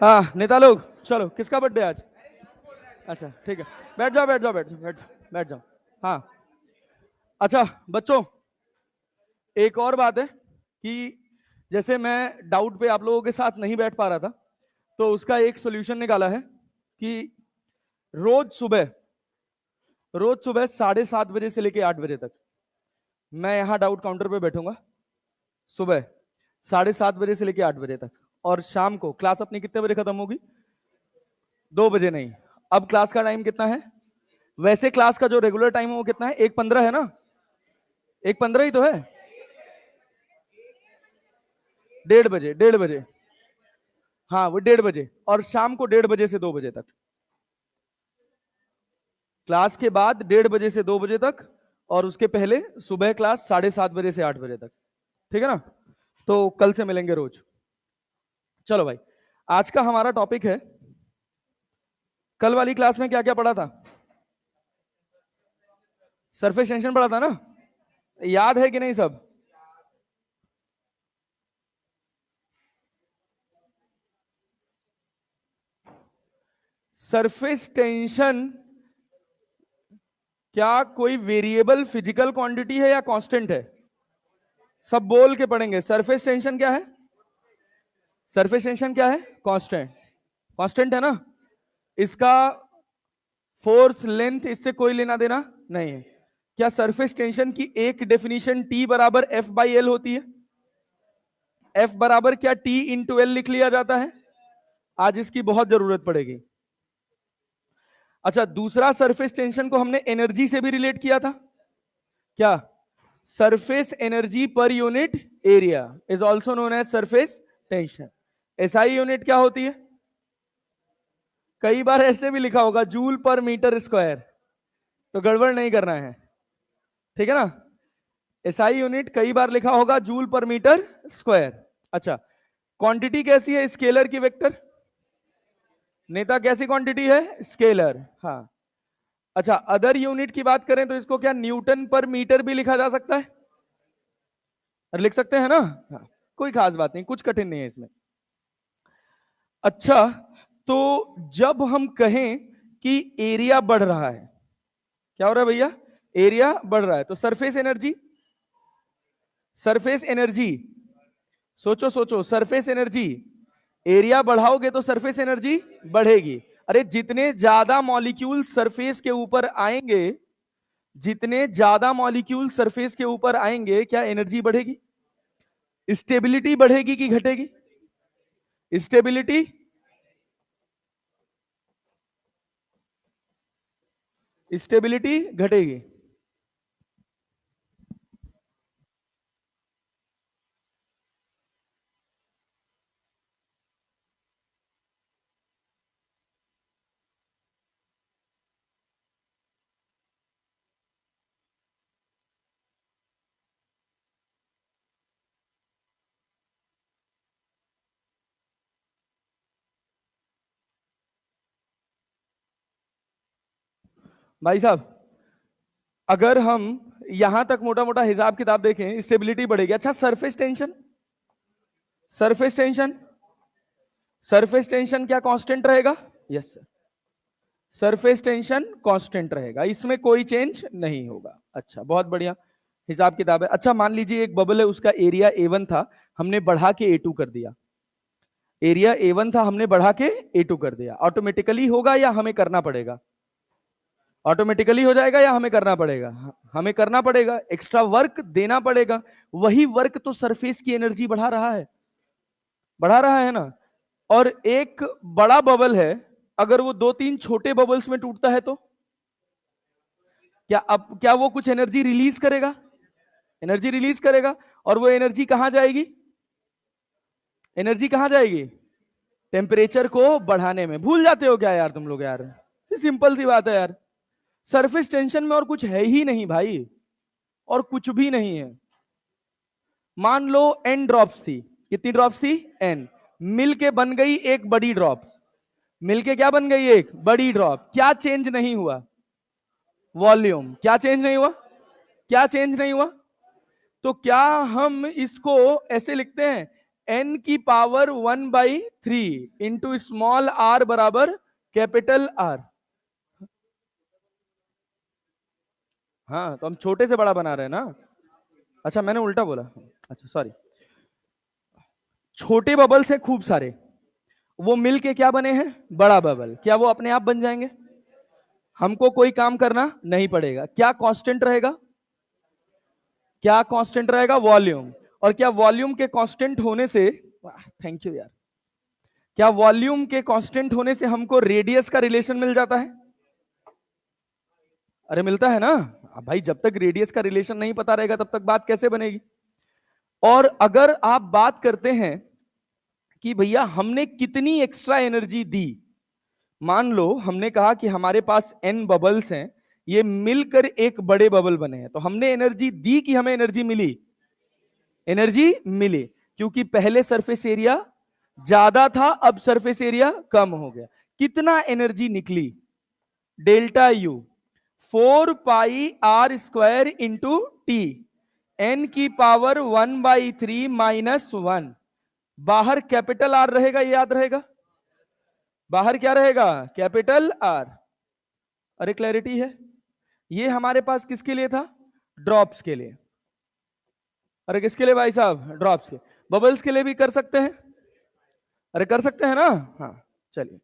हाँ नेता लोग, चलो किसका बर्थडे आज? अच्छा ठीक है, बैठ जाओ बैठ जाओ बैठ जाओ बैठ जाओ बैठ जाओ। हाँ अच्छा बच्चों, एक और बात है कि जैसे मैं डाउट पे आप लोगों के साथ नहीं बैठ पा रहा था, तो उसका एक सोल्यूशन निकाला है कि रोज सुबह रोज सुबह 7:30 बजे से लेके 8 बजे तक मैं यहाँ डाउट काउंटर पे बैठूंगा। सुबह 7:30 बजे से लेके 8 बजे तक, और शाम को क्लास अपनी कितने बजे खत्म होगी? 2 बजे नहीं। अब क्लास का टाइम कितना है? वैसे क्लास का जो रेगुलर टाइम है वो कितना है? 1:15 है ना? 1:15 ही तो है। 1:30 बजे, 1:30 बजे। हाँ वो 1:30 बजे, और शाम को 1:30 बजे से 2 बजे तक। क्लास के बाद 1:30 बजे से 2 बजे तक, और उसके पहले सुबह क्लास 7:30 बजे से 8 बजे तक। ठीक है ना? तो कल से मिलेंगे रोज। चलो भाई, आज का हमारा टॉपिक है, कल वाली क्लास में क्या क्या पढ़ा था? सरफेस टेंशन पढ़ा था ना? याद है कि नहीं सब? सरफेस टेंशन क्या कोई वेरिएबल फिजिकल क्वांटिटी है या कांस्टेंट है? सब बोल के पढ़ेंगे। सरफेस टेंशन क्या है? सरफेस टेंशन क्या है? कांस्टेंट। कांस्टेंट है ना? इसका फोर्स लेंथ इससे कोई लेना देना नहीं है। क्या सरफेस टेंशन की एक डेफिनेशन T बराबर एफ बाई एल होती है? एफ बराबर क्या T इंटू एल लिख लिया जाता है? आज इसकी बहुत जरूरत पड़ेगी। अच्छा, दूसरा सरफेस टेंशन को हमने एनर्जी से भी रिलेट किया था। क्या? Surface energy per unit area is also known as surface tension. SI unit क्या होती है? कई बार ऐसे भी लिखा होगा, जूल पर मीटर स्क्वायर, तो गड़बड़ नहीं करना है। ठीक है ना? एसआई यूनिट कई बार लिखा होगा जूल पर मीटर स्क्वायर। अच्छा, क्वांटिटी कैसी है? स्केलर की वेक्टर? नेता कैसी क्वांटिटी है? स्केलर। हाँ। अच्छा, अदर यूनिट की बात करें तो इसको क्या न्यूटन पर मीटर भी लिखा जा सकता है? लिख सकते हैं ना? हाँ, कोई खास बात नहीं, कुछ कठिन नहीं है इसमें। अच्छा, तो जब हम कहें कि एरिया बढ़ रहा है, क्या हो रहा है भैया? एरिया बढ़ रहा है, तो सरफेस एनर्जी, सरफेस एनर्जी, सोचो सोचो, सरफेस एनर्जी, एरिया बढ़ाओगे तो सरफेस एनर्जी बढ़ेगी। अरे जितने ज्यादा मॉलिक्यूल सरफेस के ऊपर आएंगे, जितने ज्यादा मॉलिक्यूल सरफेस के ऊपर आएंगे, क्या एनर्जी बढ़ेगी? स्टेबिलिटी बढ़ेगी कि घटेगी? स्टेबिलिटी, स्टेबिलिटी घटेगी। भाई साहब, अगर हम यहां तक मोटा मोटा हिसाब किताब देखें, स्टेबिलिटी बढ़ेगी। अच्छा, surface tension, surface tension, surface tension क्या कांस्टेंट रहेगा? Yes sir, surface tension constant रहेगा, इसमें कोई चेंज नहीं होगा। अच्छा, बहुत बढ़िया हिसाब किताब है। अच्छा, मान लीजिए एक बबल है, उसका एरिया A1 था, हमने बढ़ा के A2 कर दिया। एरिया A1 था, हमने बढ़ा के A2 कर दिया। ऑटोमेटिकली होगा या हमें करना पड़ेगा? ऑटोमेटिकली हो जाएगा या हमें करना पड़ेगा? हमें करना पड़ेगा, एक्स्ट्रा वर्क देना पड़ेगा। वही वर्क तो सरफेस की एनर्जी बढ़ा रहा है, बढ़ा रहा है ना? और एक बड़ा बबल है, अगर वो 2-3 छोटे बबल्स में टूटता है तो क्या वो कुछ एनर्जी रिलीज करेगा? एनर्जी रिलीज करेगा। और वो एनर्जी कहां जाएगी? एनर्जी कहां जाएगी? टेम्परेचर को बढ़ाने में। भूल जाते हो क्या यार तुम लोग यार? सिंपल सी बात है यार, सरफेस टेंशन में और कुछ है ही नहीं भाई, और कुछ भी नहीं है। मान लो एन ड्रॉप्स थी, कितनी ड्रॉप्स थी? एन। मिलके बन गई एक बड़ी ड्रॉप, मिलके क्या बन गई? एक बड़ी ड्रॉप। क्या चेंज नहीं हुआ? वॉल्यूम। क्या चेंज नहीं हुआ? क्या चेंज नहीं हुआ? तो क्या हम इसको ऐसे लिखते हैं n की पावर 1/3 इंटू स्मॉल r बराबर कैपिटल R। हाँ, तो हम छोटे से बड़ा बना रहे हैं ना। अच्छा, मैंने उल्टा बोला। अच्छा सॉरी। छोटे बबल्स हैं खूब सारे, वो मिल के क्या बने हैं? बड़ा बबल। क्या वो अपने आप बन जाएंगे? हमको कोई काम करना नहीं पड़ेगा। क्या कांस्टेंट रहेगा? क्या कांस्टेंट रहेगा? वॉल्यूम। और क्या वॉल्यूम के कांस्टेंट होने से, थैंक यू यार, क्या वॉल्यूम के कांस्टेंट होने से हमको रेडियस का रिलेशन मिल जाता है? अरे मिलता है ना। अब भाई जब तक रेडियस का रिलेशन नहीं पता रहेगा तब तक बात कैसे बनेगी? और अगर आप बात करते हैं कि भैया हमने कितनी एक्स्ट्रा एनर्जी दी, मान लो हमने कहा कि हमारे पास n बबल्स हैं, ये मिलकर एक बड़े बबल बने हैं, तो हमने एनर्जी दी कि हमें एनर्जी मिली? एनर्जी मिली, क्योंकि पहले सरफेस एरिया ज्यादा था, अब सरफेस एरिया कम हो गया। कितना एनर्जी निकली? Delta U 4πr² into T, n की पावर 1/3 -1। बाहर कैपिटल आर रहेगा, ये याद रहेगा। बाहर क्या रहेगा? Capital R. अरे क्लैरिटी है? ये हमारे पास किसके लिए था? ड्रॉप्स के लिए। अरे किसके लिए भाई साहब? ड्रॉप्स के। बबल्स के लिए भी कर सकते हैं। अरे कर सकते हैं ना। हाँ चलिए,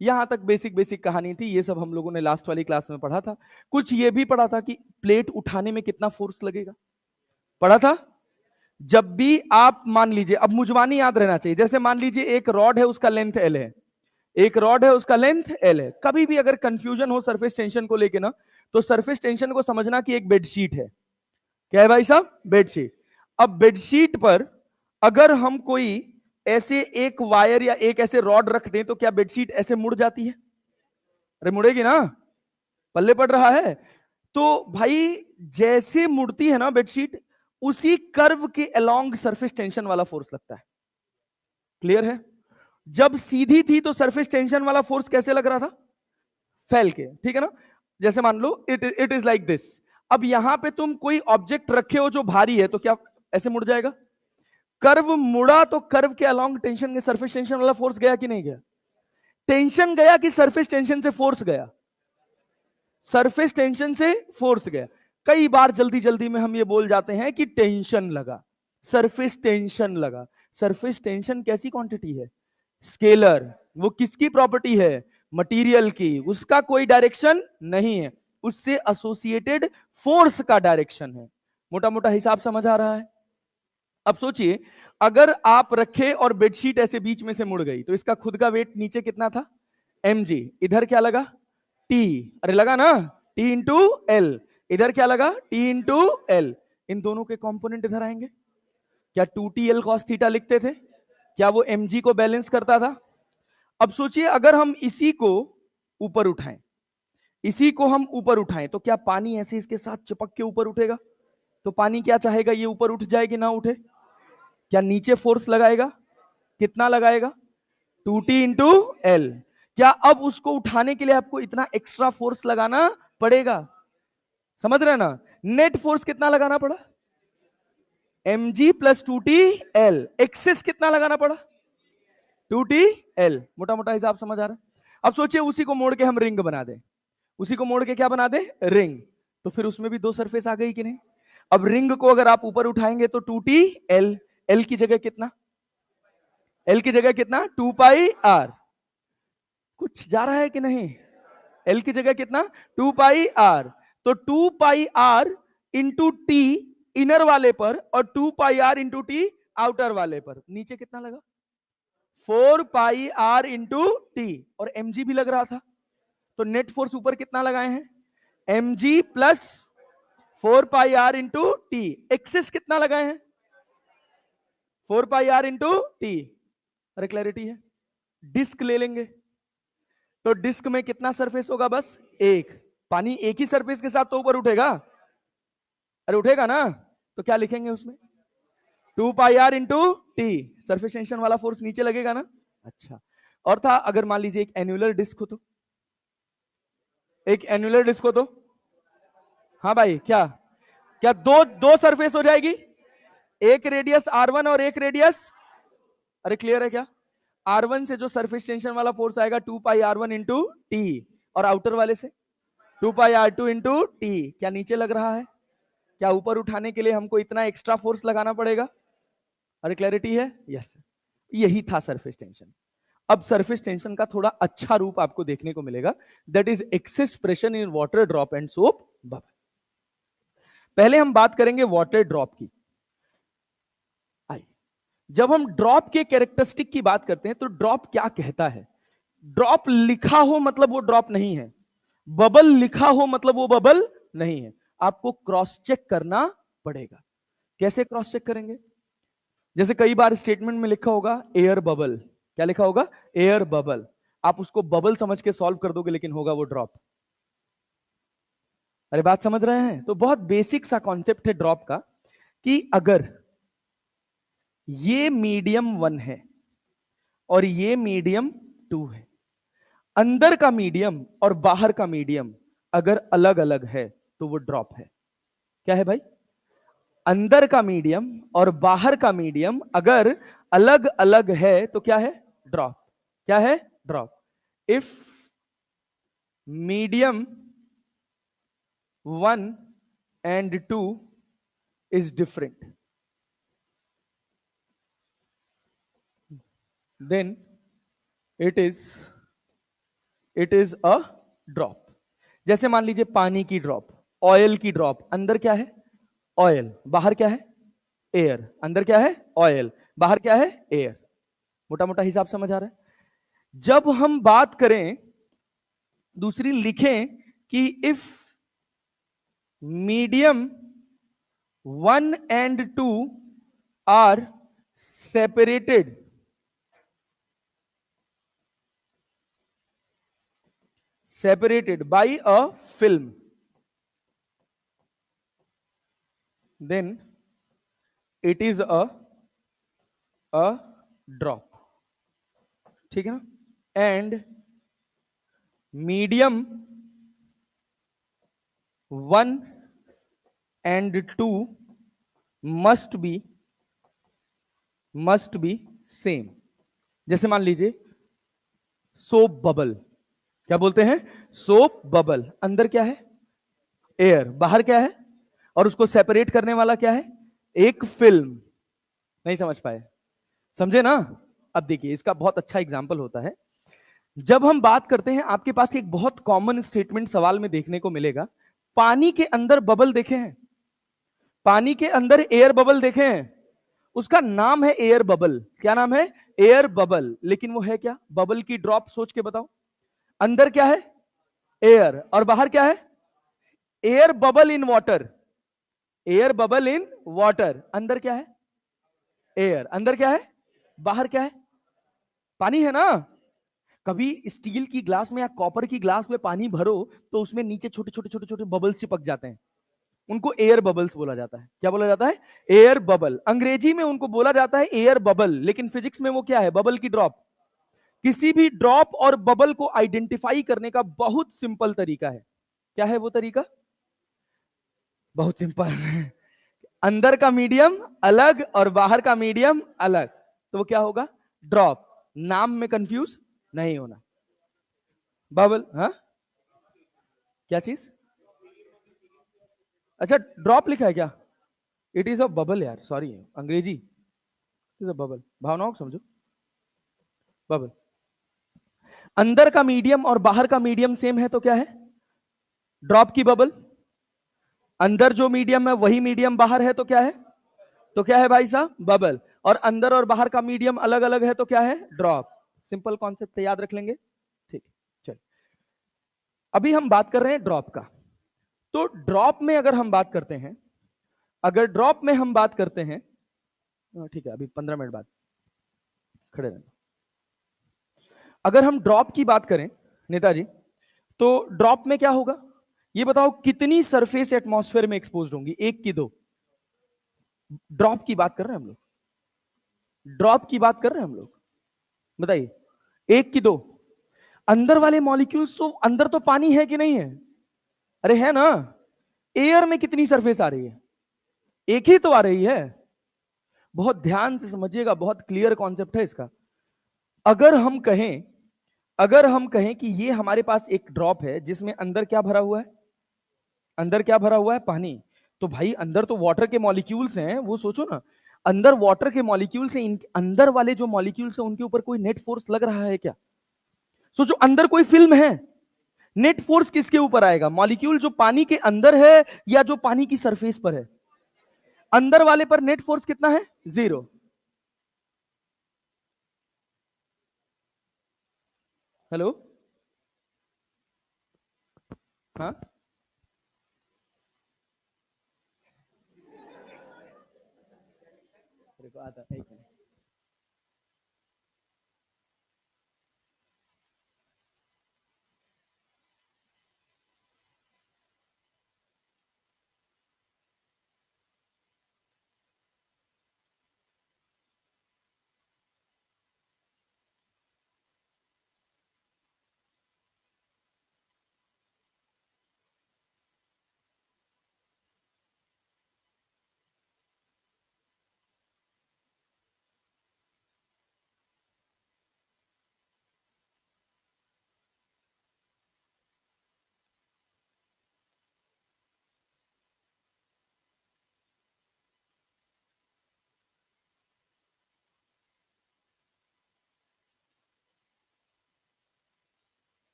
यहां तक बेसिक बेसिक कहानी थी, ये सब हम लोगों ने लास्ट वाली क्लास में पढ़ा था। कुछ ये भी पढ़ा था कि प्लेट उठाने में कितना फोर्स लगेगा, पढ़ा था। जब भी आप मान लीजिए, अब मुजवानी याद रहना चाहिए, जैसे मान लीजिए एक रॉड है, उसका लेंथ एल है, एक रॉड है उसका लेंथ एल है। कभी भी अगर कंफ्यूजन हो सरफेस टेंशन को लेके ना, तो सरफेस टेंशन को समझना कि एक बेडशीट है। क्या है भाई साहब? बेडशीट। अब बेडशीट पर अगर हम कोई ऐसे एक वायर या एक ऐसे रॉड रख दें, तो क्या बेडशीट ऐसे मुड़ जाती है? अरे मुड़ेगी ना, पल्ले पड़ रहा है। तो भाई जैसे मुड़ती है ना बेडशीट, उसी कर्व के अलोंग सरफेस टेंशन वाला फोर्स लगता है। क्लियर है? जब सीधी थी तो सरफेस टेंशन वाला फोर्स कैसे लग रहा था? फैल के, ठीक है ना। जैसे मान लो इट इज लाइक दिस। अब यहां पे तुम कोई ऑब्जेक्ट रखे हो जो भारी है, तो क्या ऐसे मुड़ जाएगा? कर्व मुड़ा तो कर्व के अलोंग टेंशन, सरफेस टेंशन वाला फोर्स गया कि नहीं गया? टेंशन गया कि सरफेस टेंशन से फोर्स गया? सरफेस टेंशन से फोर्स गया। कई बार जल्दी जल्दी में हम ये बोल जाते हैं कि टेंशन लगा, सरफेस टेंशन लगा। सरफेस टेंशन कैसी क्वांटिटी है? स्केलर। वो किसकी प्रॉपर्टी है? मटेरियल की। उसका कोई डायरेक्शन नहीं है, उससे एसोसिएटेड फोर्स का डायरेक्शन है। मोटा मोटा हिसाब समझ आ रहा है? अब सोचिए, अगर आप रखे और बेडशीट ऐसे बीच में से मुड़ गई, तो इसका खुद का वेट नीचे कितना था? mg। इधर क्या लगा? t। अरे लगा ना, t इंटू एल। इधर क्या लगा? t into L. इन दोनों के कंपोनेंट इधर आएंगे। क्या 2tl cos थीटा लिखते थे? क्या वो mg को बैलेंस करता था? अब सोचिए, अगर हम इसी को ऊपर उठाएं, इसी को हम ऊपर उठाएं, तो क्या पानी ऐसे इसके साथ चिपक के ऊपर उठेगा? तो पानी क्या चाहेगा? ये ऊपर उठ जाए कि ना उठे? क्या नीचे फोर्स लगाएगा? कितना लगाएगा? 2t into L. क्या अब उसको उठाने के लिए आपको इतना एक्स्ट्रा फोर्स लगाना पड़ेगा? समझ रहे ना? नेट फोर्स कितना लगाना पड़ा? mg plus 2tl। एक्सेस कितना लगाना पड़ा? 2tl। मोटा मोटा हिसाब समझ आ रहा है? अब सोचिए, उसी को मोड़ के हम रिंग बना दें। उसी को मोड़ के क्या बना दे? रिंग। तो फिर उसमें भी दो सरफेस आ गई कि नहीं? अब रिंग को अगर आप ऊपर उठाएंगे तो 2tl, एल की जगह कितना? एल की जगह कितना? 2πr। कुछ जा रहा है कि नहीं? एल की जगह कितना? 2πr। तो 2πr इंटू टी इनर वाले पर और 2πr इंटू टी आउटर वाले पर, नीचे कितना लगा? 4πr into T. और mg भी लग रहा था, तो नेट फोर्स ऊपर कितना लगाए हैं? mg plus 4πr into T. Excess कितना लगाए हैं? 4πr into T. अरे क्लैरिटी है? डिस्क ले लेंगे, तो डिस्क में कितना सरफेस होगा? बस एक। पानी एक ही सरफेस के साथ तो ऊपर उठेगा। अरे उठेगा ना, तो क्या लिखेंगे उसमें? 2πr into T. Surface tension वाला फोर्स नीचे लगेगा ना। अच्छा, और था, अगर मान लीजिए एक एन्युलर डिस्क हो, तो एक एन्युलर डिस्क हो तो, हाँ भाई, क्या क्या दो दो सरफेस हो जाएगी? एक रेडियस r1 और एक रेडियस, अरे क्लियर है क्या? R1 से जो सरफेस टेंशन वाला फोर्स आएगा 2πr1 इंटू टी, और आउटर वाले से 2πr2 इंटू टी। क्या नीचे लग रहा है? क्या ऊपर उठाने के लिए हमको इतना एक्स्ट्रा फोर्स लगाना पड़ेगा? अरे क्लैरिटी है? यस, यही था सरफेस टेंशन। अब सरफेस टेंशन का थोड़ा अच्छा रूप आपको देखने को मिलेगा, that is excess pressure in water drop and soap bubble. पहले हम बात करेंगे वाटर ड्रॉप की। जब हम ड्रॉप के कैरेक्टरिस्टिक की बात करते हैं तो ड्रॉप क्या कहता है? ड्रॉप लिखा हो मतलब वो ड्रॉप नहीं है, बबल लिखा हो मतलब वो बबल नहीं है। आपको क्रॉस चेक करना पड़ेगा। कैसे क्रॉस चेक करेंगे? जैसे कई बार स्टेटमेंट में लिखा होगा एयर बबल। क्या लिखा होगा? Air bubble. आप उसको बबल समझ के सॉल्व कर दोगे, लेकिन होगा वो ड्रॉप। अरे बात समझ रहे हैं? तो बहुत बेसिक सा कॉन्सेप्ट है ड्रॉप का, कि अगर ये मीडियम 1 है और ये मीडियम 2 है, अंदर का मीडियम और बाहर का मीडियम अगर अलग अलग है तो वो ड्रॉप है। क्या है भाई? अंदर का मीडियम और बाहर का मीडियम अगर अलग अलग है तो क्या है? ड्रॉप। क्या है? Drop. If medium 1 and 2 is different, then it is a drop। जैसे मान लीजिए पानी की ड्रॉप, ऑयल की ड्रॉप। अंदर क्या है? ऑयल। बाहर क्या है? एयर। अंदर क्या है? ऑयल। बाहर क्या है? एयर। मोटा मोटा हिसाब समझ आ रहा है? जब हम बात करें, दूसरी लिखें कि if medium 1 and 2 are separated by a film, then it is a drop। ठीक है ना? And medium 1 and 2 must be same. जैसे मान लीजिए सोप बबल। क्या बोलते हैं? Soap bubble. अंदर क्या है? एयर। बाहर क्या है? और उसको सेपरेट करने वाला क्या है? एक फिल्म। नहीं समझ पाए? समझे ना? अब देखिए, इसका बहुत अच्छा एग्जाम्पल होता है। जब हम बात करते हैं, आपके पास एक बहुत कॉमन स्टेटमेंट सवाल में देखने को मिलेगा, पानी के अंदर बबल देखे हैं? पानी के अंदर एयर बबल देखे हैं? उसका नाम है एयर बबल। क्या नाम है? Air bubble. लेकिन वो है क्या? बबल की ड्रॉप। सोच के बताओ, अंदर क्या है? एयर। और बाहर क्या है? Air bubble in water. Air bubble in water. अंदर क्या है? एयर। अंदर क्या है? बाहर क्या है? पानी है ना? कभी स्टील की ग्लास में या कॉपर की ग्लास में पानी भरो तो उसमें नीचे छोटे छोटे छोटे छोटे बबल्स चिपक जाते हैं, उनको एयर बबल्स बोला जाता है। क्या बोला जाता है? Air bubble. अंग्रेजी में उनको बोला जाता है एयर बबल, लेकिन फिजिक्स में वो क्या है? बबल की ड्रॉप। किसी भी ड्रॉप और बबल को आइडेंटिफाई करने का बहुत सिंपल तरीका है। क्या है वो तरीका? बहुत सिंपल है। अंदर का मीडियम अलग और बाहर का मीडियम अलग, तो वो क्या होगा? ड्रॉप। नाम में कंफ्यूज नहीं होना। बबल। हाँ, क्या चीज? अच्छा, ड्रॉप लिखा है क्या? इट इज अ बबल यार, सॉरी, अंग्रेजी। Is a bubble. भावनाओं को समझो। बबल। अंदर का मीडियम और बाहर का मीडियम सेम है तो क्या है? ड्रॉप की बबल। अंदर जो मीडियम है वही मीडियम बाहर है तो क्या है? तो क्या है भाई साहब? बबल। और अंदर और बाहर का मीडियम अलग अलग है तो क्या है? ड्रॉप। सिंपल कॉन्सेप्ट याद रख लेंगे। ठीक, चलिए अभी हम बात कर रहे हैं ड्रॉप का। तो ड्रॉप में अगर हम बात करते हैं, ठीक है, अभी 15 मिनट बाद खड़े रहना। अगर हम ड्रॉप की बात करें नेताजी, तो ड्रॉप में क्या होगा? ये बताओ, कितनी सरफेस एटमॉस्फेयर में एक्सपोज होंगी? 1 की 2? ड्रॉप की बात कर रहे हैं हम लोग, ड्रॉप की बात कर रहे हैं हम लोग। बताइए, 1 की 2? अंदर वाले मॉलिक्यूल्स, तो अंदर तो पानी है कि नहीं है? अरे है ना? एयर में कितनी सरफेस आ रही है? 1 ही तो आ रही है। बहुत ध्यान से समझिएगा, बहुत क्लियर कॉन्सेप्ट है इसका। अगर हम कहें कि ये हमारे पास एक ड्रॉप है जिसमें अंदर क्या भरा हुआ है, अंदर क्या भरा हुआ है, पानी। तो भाई अंदर तो वाटर के मॉलिक्यूल्स हैं, वो सोचो ना, अंदर वाटर के मॉलिक्यूल्स हैं, अंदर वाले जो मॉलिक्यूल्स हैं उनके ऊपर कोई नेट फोर्स लग रहा है क्या? सोचो, अंदर कोई फिल्म है, नेट फोर्स किसके ऊपर आएगा? मॉलिक्यूल जो पानी के अंदर है या जो पानी की सरफेस पर है? अंदर वाले पर नेट फोर्स कितना है? 0। हेलो, हाँ, आता है, एक मिनट।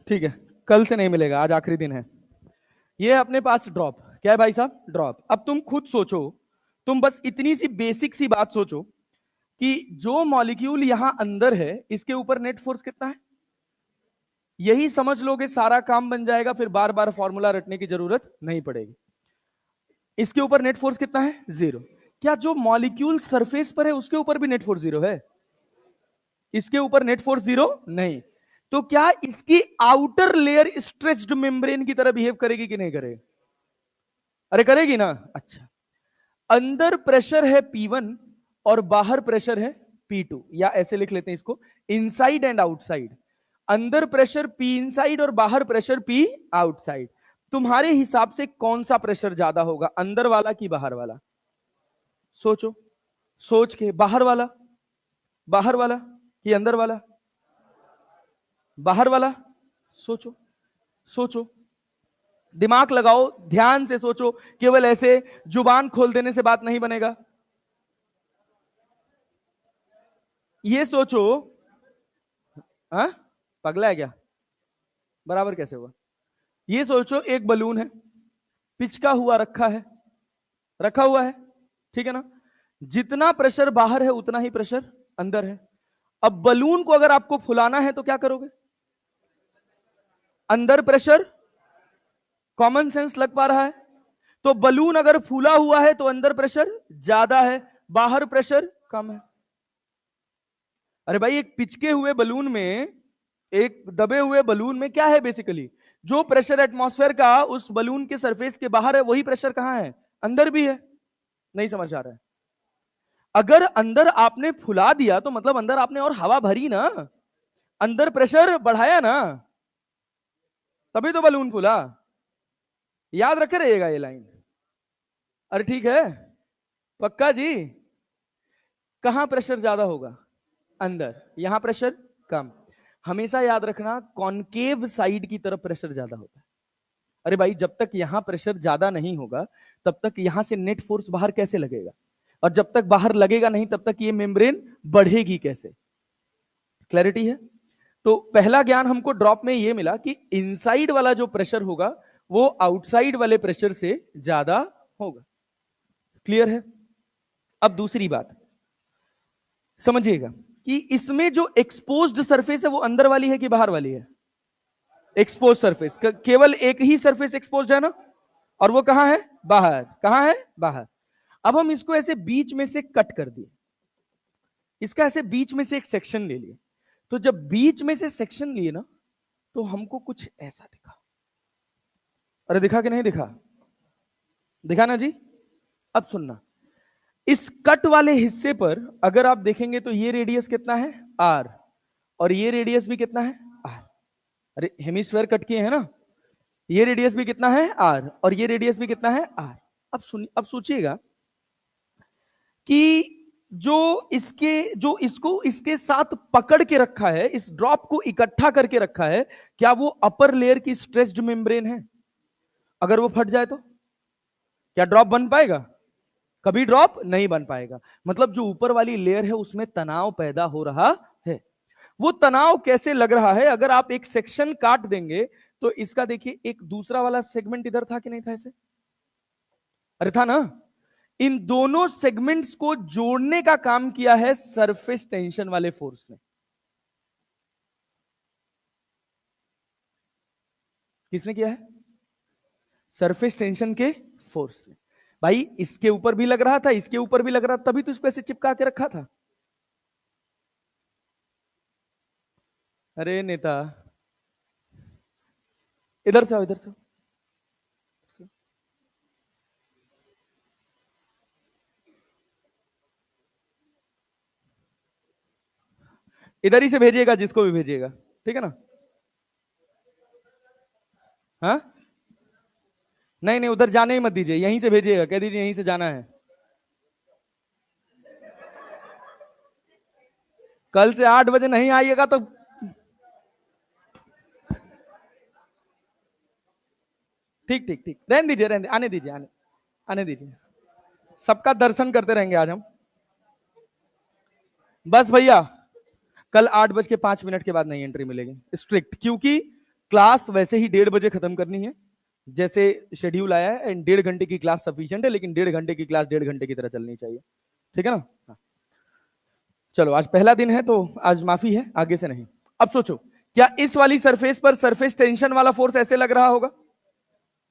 ठीक है, कल से नहीं मिलेगा, आज आखिरी दिन है। ये है अपने पास ड्रॉप, क्या है भाई साहब? ड्रॉप। अब तुम खुद सोचो, तुम बस इतनी सी बेसिक सी बात सोचो कि जो मॉलिक्यूल यहां अंदर है इसके ऊपर नेट फोर्स कितना है। यही समझ लोगे, सारा काम बन जाएगा, फिर बार बार फॉर्मूला रटने की जरूरत नहीं पड़ेगी। इसके ऊपर नेट फोर्स कितना है? 0। क्या जो मॉलिक्यूल सरफेस पर है उसके ऊपर भी नेट फोर्स 0 है? इसके ऊपर नेट फोर्स 0 नहीं। तो क्या इसकी आउटर लेयर स्ट्रेच्ड मेम्ब्रेन की तरह बिहेव करेगी कि नहीं करेगी? अरे करेगी ना। अच्छा, अंदर प्रेशर है P1 और बाहर प्रेशर है P2, या ऐसे लिख लेते हैं इसको, इनसाइड एंड आउटसाइड। अंदर प्रेशर P इनसाइड और बाहर प्रेशर P आउटसाइड। तुम्हारे हिसाब से कौन सा प्रेशर ज्यादा होगा, अंदर वाला कि बाहर वाला? सोचो, सोच के, बाहर वाला, बाहर वाला कि अंदर वाला? बाहर वाला। सोचो, सोचो, दिमाग लगाओ, ध्यान से सोचो, केवल ऐसे जुबान खोल देने से बात नहीं बनेगा। ये सोचो, हाँ, पगला है क्या? बराबर कैसे हुआ? ये सोचो, एक बलून है, पिचका हुआ रखा है, रखा हुआ है, ठीक है ना? जितना प्रेशर बाहर है उतना ही प्रेशर अंदर है। अब बलून को अगर आपको फुलाना है तो क्या करोगे? अंदर प्रेशर, कॉमन सेंस लग पा रहा है? तो बलून अगर फूला हुआ है तो अंदर प्रेशर ज्यादा है, बाहर प्रेशर कम है। अरे भाई, एक पिचके हुए बलून में, एक दबे हुए बलून में क्या है बेसिकली? जो प्रेशर एटमॉस्फेयर का उस बलून के सरफेस के बाहर है, वही प्रेशर कहां है? अंदर भी है। नहीं समझ आ रहा है? अगर अंदर आपने फुला दिया तो मतलब अंदर आपने और हवा भरी ना, अंदर प्रेशर बढ़ाया ना, तभी तो बलून फूला। याद रखे रहिएगा ये लाइन। अरे ठीक है, पक्का जी? कहां प्रेशर ज्यादा होगा? अंदर। यहां प्रेशर कम। हमेशा याद रखना, कॉनकेव साइड की तरफ प्रेशर ज्यादा होता है। अरे भाई, जब तक यहां प्रेशर ज्यादा नहीं होगा तब तक यहां से नेट फोर्स बाहर कैसे लगेगा? और जब तक बाहर लगेगा नहीं तब तक ये मेम्ब्रेन बढ़ेगी कैसे? क्लैरिटी है? तो पहला ज्ञान हमको ड्रॉप में ये मिला कि इनसाइड वाला जो प्रेशर होगा वो आउटसाइड वाले प्रेशर से ज्यादा होगा। क्लियर है? अब दूसरी बात समझिएगा कि इसमें जो एक्सपोज्ड सरफेस है वो अंदर वाली है कि बाहर वाली है? एक्सपोज सरफेस, केवल एक ही सरफेस एक्सपोज्ड है ना, और वो कहां है? बाहर। कहां है? बाहर। अब हम इसको ऐसे बीच में से कट कर दिए, इसका ऐसे बीच में से एक सेक्शन ले लिए। तो जब बीच में से सेक्शन लिए ना, तो हमको कुछ ऐसा दिखा। अरे दिखा कि नहीं दिखा? दिखा ना जी? अब सुनना, इस कट वाले हिस्से पर अगर आप देखेंगे तो ये रेडियस कितना है? R। और ये रेडियस भी कितना है आर। अरे हेमिस्फीयर कट किए हैं ना, ये रेडियस भी कितना है आर और ये रेडियस भी कितना है आर। अब सोचिएगा कि जो इसको इसके साथ पकड़ के रखा है, इस ड्रॉप को इकट्ठा करके रखा है, क्या वो अपर लेयर की स्ट्रेस्ड मेम्ब्रेन है? अगर वो फट जाए तो क्या ड्रॉप बन पाएगा? कभी ड्रॉप नहीं बन पाएगा। मतलब जो ऊपर वाली लेयर है उसमें तनाव पैदा हो रहा है। वो तनाव कैसे लग रहा है? अगर आप एक सेक्शन काट देंगे तो इसका देखिए एक दूसरा वाला सेगमेंट इधर था कि नहीं था ऐसे? अरे था ना। इन दोनों सेगमेंट्स को जोड़ने का काम किया है सरफेस टेंशन वाले फोर्स ने। किसने किया है? सरफेस टेंशन के फोर्स ने। भाई इसके ऊपर भी लग रहा था, इसके ऊपर भी लग रहा था, तभी तो इसको ऐसे चिपका के रखा था। अरे नेता इधर से आओ, इधर से। इधर ही से भेजिएगा जिसको भी भेजिएगा, ठीक है ना? हाँ नहीं नहीं, उधर जाने ही मत दीजिए, यहीं से भेजिएगा, कह दीजिए यहीं से जाना है। कल से 8 बजे नहीं आइएगा तो ठीक ठीक ठीक, रहने दीजिए, रहने आने दीजिए, आने दीजिए। सबका दर्शन करते रहेंगे आज हम। बस भैया कल 8:05 के बाद नहीं एंट्री मिलेगी, स्ट्रिक्ट, क्योंकि क्लास वैसे ही 1:30 खत्म करनी है जैसे शेड्यूल आया है। एंड 1.5 घंटे की क्लास सफिशिएंट है, लेकिन 1.5 घंटे की क्लास 1.5 घंटे की तरह चलनी चाहिए, ठीक है ना? हाँ। चलो आज पहला दिन है तो आज माफी है, आगे से नहीं। अब सोचो, क्या इस वाली सरफेस पर सरफेस टेंशन वाला फोर्स ऐसे लग रहा होगा?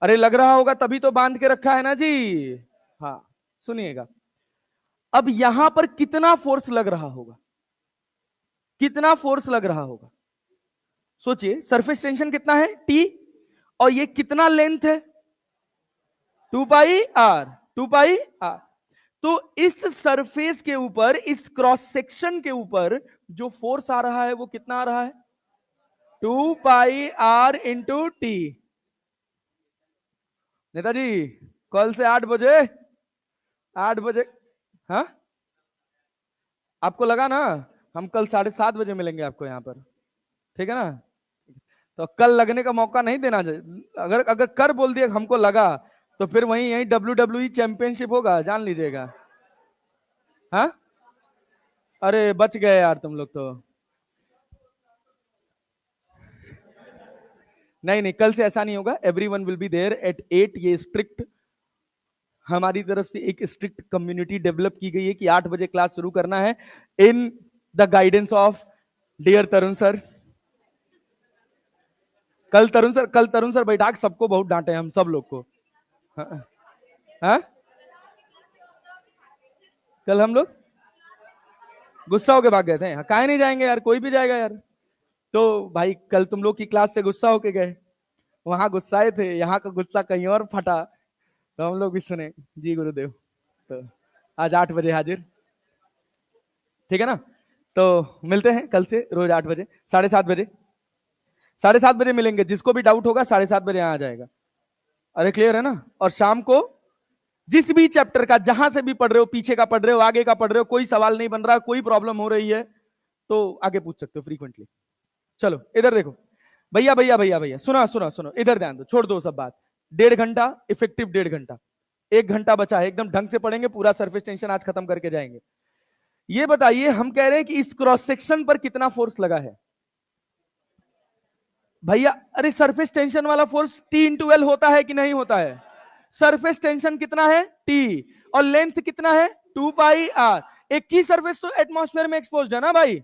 अरे लग रहा होगा, तभी तो बांध के रखा है ना जी। हाँ सुनिएगा, अब यहां पर कितना फोर्स लग रहा होगा? कितना फोर्स लग रहा होगा? सोचिए, सरफेस टेंशन कितना है टी, और ये कितना लेंथ है 2 पाई आर, 2 पाई आर। तो इस सरफेस के ऊपर, इस क्रॉस सेक्शन के ऊपर जो फोर्स आ रहा है वो कितना आ रहा है? 2 पाई आर इंटू टी। नेताजी कल से 8 बजे, 8 बजे। हाँ आपको लगा ना हम कल 7:30 बजे मिलेंगे आपको यहां पर, ठीक है ना? तो कल लगने का मौका नहीं देना। अगर अगर कर बोल दिया हमको लगा तो फिर वहीं यहीं WWE चैंपियनशिप होगा, जान लीजिएगा। हाँ अरे बच गए यार तुम लोग तो। नहीं नहीं, कल से ऐसा नहीं होगा, everyone will be there at 8। ये स्ट्रिक्ट हमारी तरफ से एक स्ट्रिक्ट कम्युनिटी डेवलप की गई है कि 8 बजे क्लास शुरू करना है, in the guidance of dear Tarun sir. कल तरुण सर बैठा के सबको बहुत डांटे हम सब लोग को। हाँ, हाँ? कल हम लोग गुस्सा होके भाग गए थे। हाँ, काहे नहीं जाएंगे यार, कोई भी जाएगा यार। तो भाई कल तुम लोग की क्लास से गुस्सा होके गए, वहां गुस्साए थे, यहाँ का गुस्सा कहीं और फटा, तो हम लोग भी सुने जी गुरुदेव। तो आज 8 बजे हाजिर, ठीक है ना? तो मिलते हैं कल से रोज 8 बजे, 7:30 बजे, 7:30 बजे मिलेंगे। जिसको भी डाउट होगा 7:30 बजे यहाँ आ जाएगा। अरे क्लियर है ना? और शाम को जिस भी चैप्टर का, जहां से भी पढ़ रहे हो, पीछे का पढ़ रहे हो, आगे का पढ़ रहे हो, कोई सवाल नहीं बन रहा, कोई प्रॉब्लम हो रही है तो आगे पूछ सकते हो फ्रीक्वेंटली। चलो इधर देखो भैया भैया भैया भैया, सुना सुना सुनो, इधर ध्यान दो, छोड़ दो सब बात। 1.5 घंटा इफेक्टिव, 1.5 घंटा, 1 घंटा बचा है, एकदम ढंग से पढ़ेंगे, पूरा सरफेस टेंशन आज खत्म करके जाएंगे। ये बताइए, हम कह रहे हैं कि इस क्रॉस सेक्शन पर कितना फोर्स लगा है भैया? अरे सरफेस टेंशन वाला फोर्स T/L होता है कि नहीं होता है? सरफेस टेंशन कितना है टी, और लेंथ कितना है 2 पाई आर। एक ही सरफेस तो एटमॉस्फेयर में एक्सपोज्ड है ना भाई,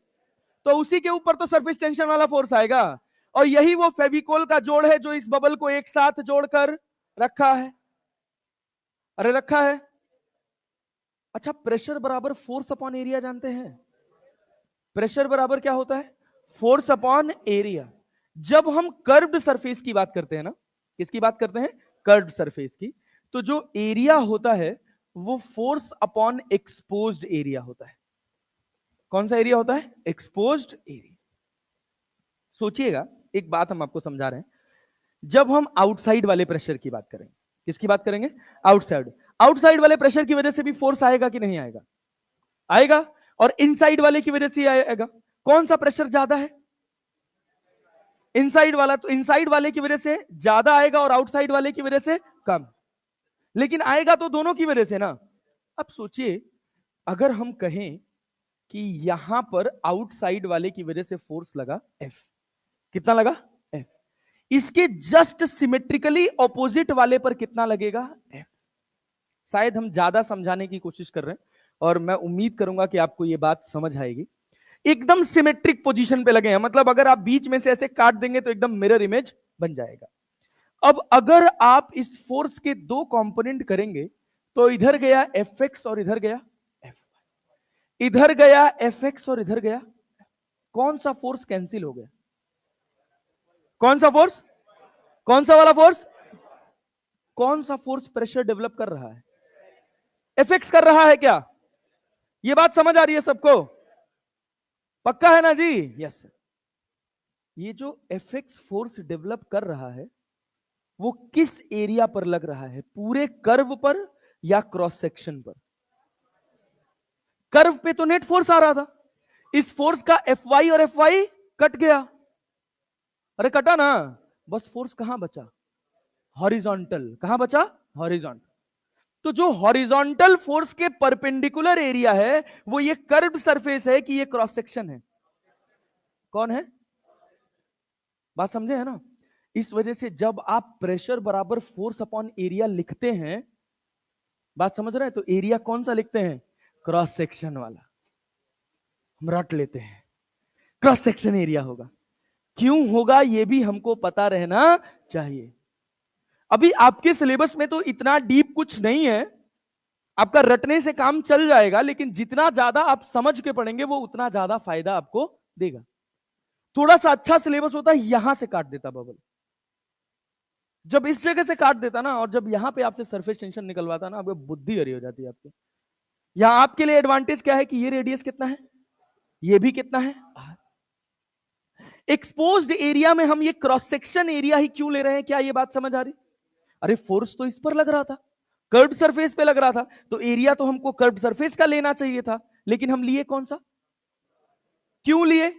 तो उसी के ऊपर तो सरफेस टेंशन वाला फोर्स आएगा। और यही वो फेविकोल का जोड़ है जो इस बबल को एक साथ जोड़कर रखा है। अरे रखा है। अच्छा, प्रेशर बराबर फोर्स अपॉन एरिया जानते हैं? प्रेशर बराबर क्या होता है? Force upon area. जब हम कर्व्ड सरफेस की बात करते हैं ना, किसकी बात करते हैं? कर्व्ड सरफेस की, तो जो एरिया होता है वो फोर्स अपॉन एक्सपोज्ड एरिया होता है। कौन सा एरिया होता है? Exposed area. सोचिएगा, एक बात हम आपको समझा रहे हैं। जब हम आउटसाइड वाले प्रेशर की बात करेंगे, किसकी बात करेंगे? आउटसाइड। आउटसाइड वाले प्रेशर की वजह से भी फोर्स आएगा कि नहीं आएगा? आएगा। और इनसाइड वाले की वजह से आएगा। कौन सा प्रेशर ज्यादा है? इनसाइड वाला। तो इनसाइड वाले की वजह से ज्यादा आएगा और आउटसाइड वाले की वजह से कम, लेकिन आएगा तो दोनों की वजह से ना। अब सोचिए, अगर हम कहें कि यहां पर आउटसाइड वाले की वजह से फोर्स लगा F, कितना लगा? F। इसके जस्ट सिमेट्रिकली ऑपोजिट वाले पर कितना लगेगा? F। शायद हम ज्यादा समझाने की कोशिश कर रहे हैं और मैं उम्मीद करूंगा कि आपको यह बात समझ आएगी। एकदम सिमेट्रिक पोजीशन पे लगे हैं, मतलब अगर आप बीच में से ऐसे काट देंगे तो एकदम मिरर इमेज बन जाएगा। अब अगर आप इस फोर्स के दो कंपोनेंट करेंगे तो इधर गया Fx और इधर गया Fy, इधर गया Fx और इधर गया, कौन सा फोर्स कैंसिल हो गया? कौन सा फोर्स? कौन सा वाला फोर्स? कौन सा फोर्स प्रेशर डेवलप कर रहा है? Fx कर रहा है क्या? ये बात समझ आ रही है सबको? पक्का है ना जी? Yes sir. ये जो Fx फोर्स डेवलप कर रहा है वो किस एरिया पर लग रहा है? पूरे कर्व पर या क्रॉस सेक्शन पर? कर्व पे तो नेट फोर्स आ रहा था, इस फोर्स का Fy और Fy कट गया। अरे कटा ना, बस फोर्स कहां बचा? हॉरिजॉन्टल। कहां बचा? हॉरिजॉन्टल। तो जो हॉरिजॉन्टल फोर्स के परपेंडिकुलर एरिया है वो ये कर्व्ड सरफेस है कि ये क्रॉस सेक्शन है? कौन है? बात समझे है ना? इस वजह से जब आप प्रेशर बराबर फोर्स अपॉन एरिया लिखते हैं, बात समझ रहे हैं, तो एरिया कौन सा लिखते हैं? क्रॉस सेक्शन वाला। हम रट लेते हैं, क्रॉस सेक्शन एरिया होगा। क्यों होगा ये भी हमको पता रहना चाहिए। अभी आपके सिलेबस में तो इतना डीप कुछ नहीं है, आपका रटने से काम चल जाएगा, लेकिन जितना ज्यादा आप समझ के पढ़ेंगे वो उतना ज्यादा फायदा आपको देगा। थोड़ा सा अच्छा सिलेबस होता है, यहां से काट देता बबल, जब इस जगह से काट देता ना, और जब यहां पे आपसे सरफेस टेंशन निकलवाता ना, आपको बुद्धि हरी हो जाती है आपकी। यहां आपके लिए एडवांटेज क्या है कि ये रेडियस कितना है, ये भी कितना है। एक्सपोज्ड एरिया में हम ये क्रॉस सेक्शन एरिया ही क्यों ले रहे हैं? क्या ये बात समझ आ रही? अरे फोर्स तो इस पर लग रहा था, कर्व्ड सरफेस पे लग रहा था, तो एरिया तो हमको कर्व्ड सरफेस का लेना चाहिए था, लेकिन हम लिए कौन सा? क्यों लिए?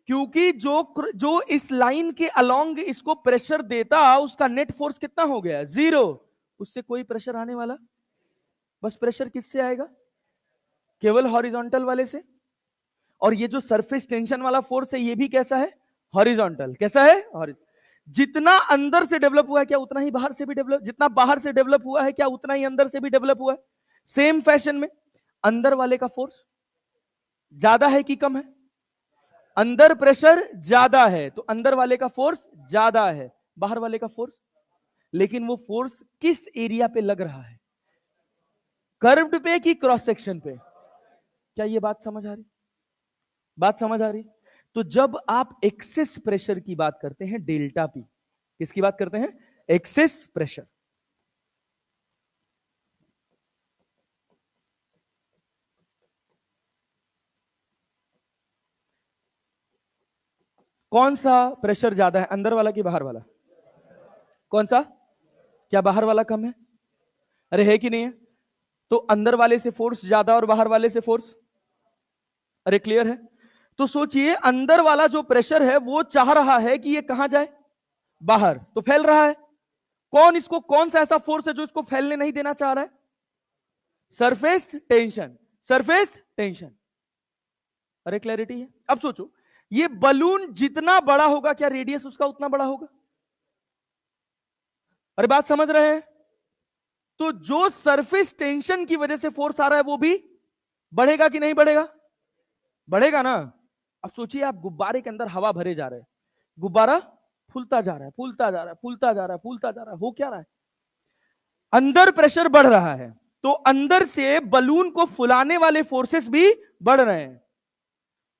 क्योंकि जो इस लाइन के अलोंग इसको प्रेशर देता उसका नेट फोर्स कितना हो गया? 0। उससे कोई प्रेशर आने वाला? बस प्रेशर किससे आएगा? केवल हॉरिजॉन्टल वाले से। और ये जो सरफेस टेंशन वाला फोर्स है ये भी कैसा है? हॉरिजॉन्टल। कैसा है? हॉरिजॉन्टल। जितना अंदर से डेवलप हुआ है क्या उतना ही बाहर से भी डेवलप, जितना बाहर से डेवलप हुआ है क्या उतना ही अंदर से भी डेवलप हुआ है। सेम फैशन में अंदर वाले का फोर्स ज्यादा है कि कम है? अंदर प्रेशर ज्यादा है तो अंदर वाले का फोर्स ज्यादा है, बाहर वाले का फोर्स। लेकिन वो फोर्स किस एरिया पे लग रहा है? कर्व्ड पे कि क्रॉस सेक्शन पे? क्या ये बात समझ आ रही? बात समझ आ रही? तो जब आप एक्सेस प्रेशर की बात करते हैं, डेल्टा पी, किसकी बात करते हैं? Excess pressure. कौन सा प्रेशर ज्यादा है, अंदर वाला कि बाहर वाला? कौन सा? क्या बाहर वाला कम है? अरे है कि नहीं है? तो अंदर वाले से फोर्स ज्यादा और बाहर वाले से फोर्स, अरे क्लियर है? तो सोचिए, अंदर वाला जो प्रेशर है वो चाह रहा है कि ये कहां जाए? बाहर, तो फैल रहा है। कौन इसको, कौन सा ऐसा फोर्स है जो इसको फैलने नहीं देना चाह रहा है? Surface tension. Surface tension. अरे क्लैरिटी है? अब सोचो, ये बलून जितना बड़ा होगा क्या रेडियस उसका उतना बड़ा होगा? अरे बात समझ रहे हैं? तो जो सरफेस टेंशन की वजह से फोर्स आ रहा है वो भी बढ़ेगा कि नहीं बढ़ेगा? बढ़ेगा ना। अब सोचिए, आप गुब्बारे के अंदर हवा भरे जा रहे हैं, गुब्बारा फूलता जा रहा है, फूलता जा रहा है, फूलता जा रहा है, फूलता जा रहा है, हो क्या रहा है? अंदर प्रेशर बढ़ रहा है, तो अंदर से बलून को फुलाने वाले फोर्सेस भी बढ़ रहे हैं।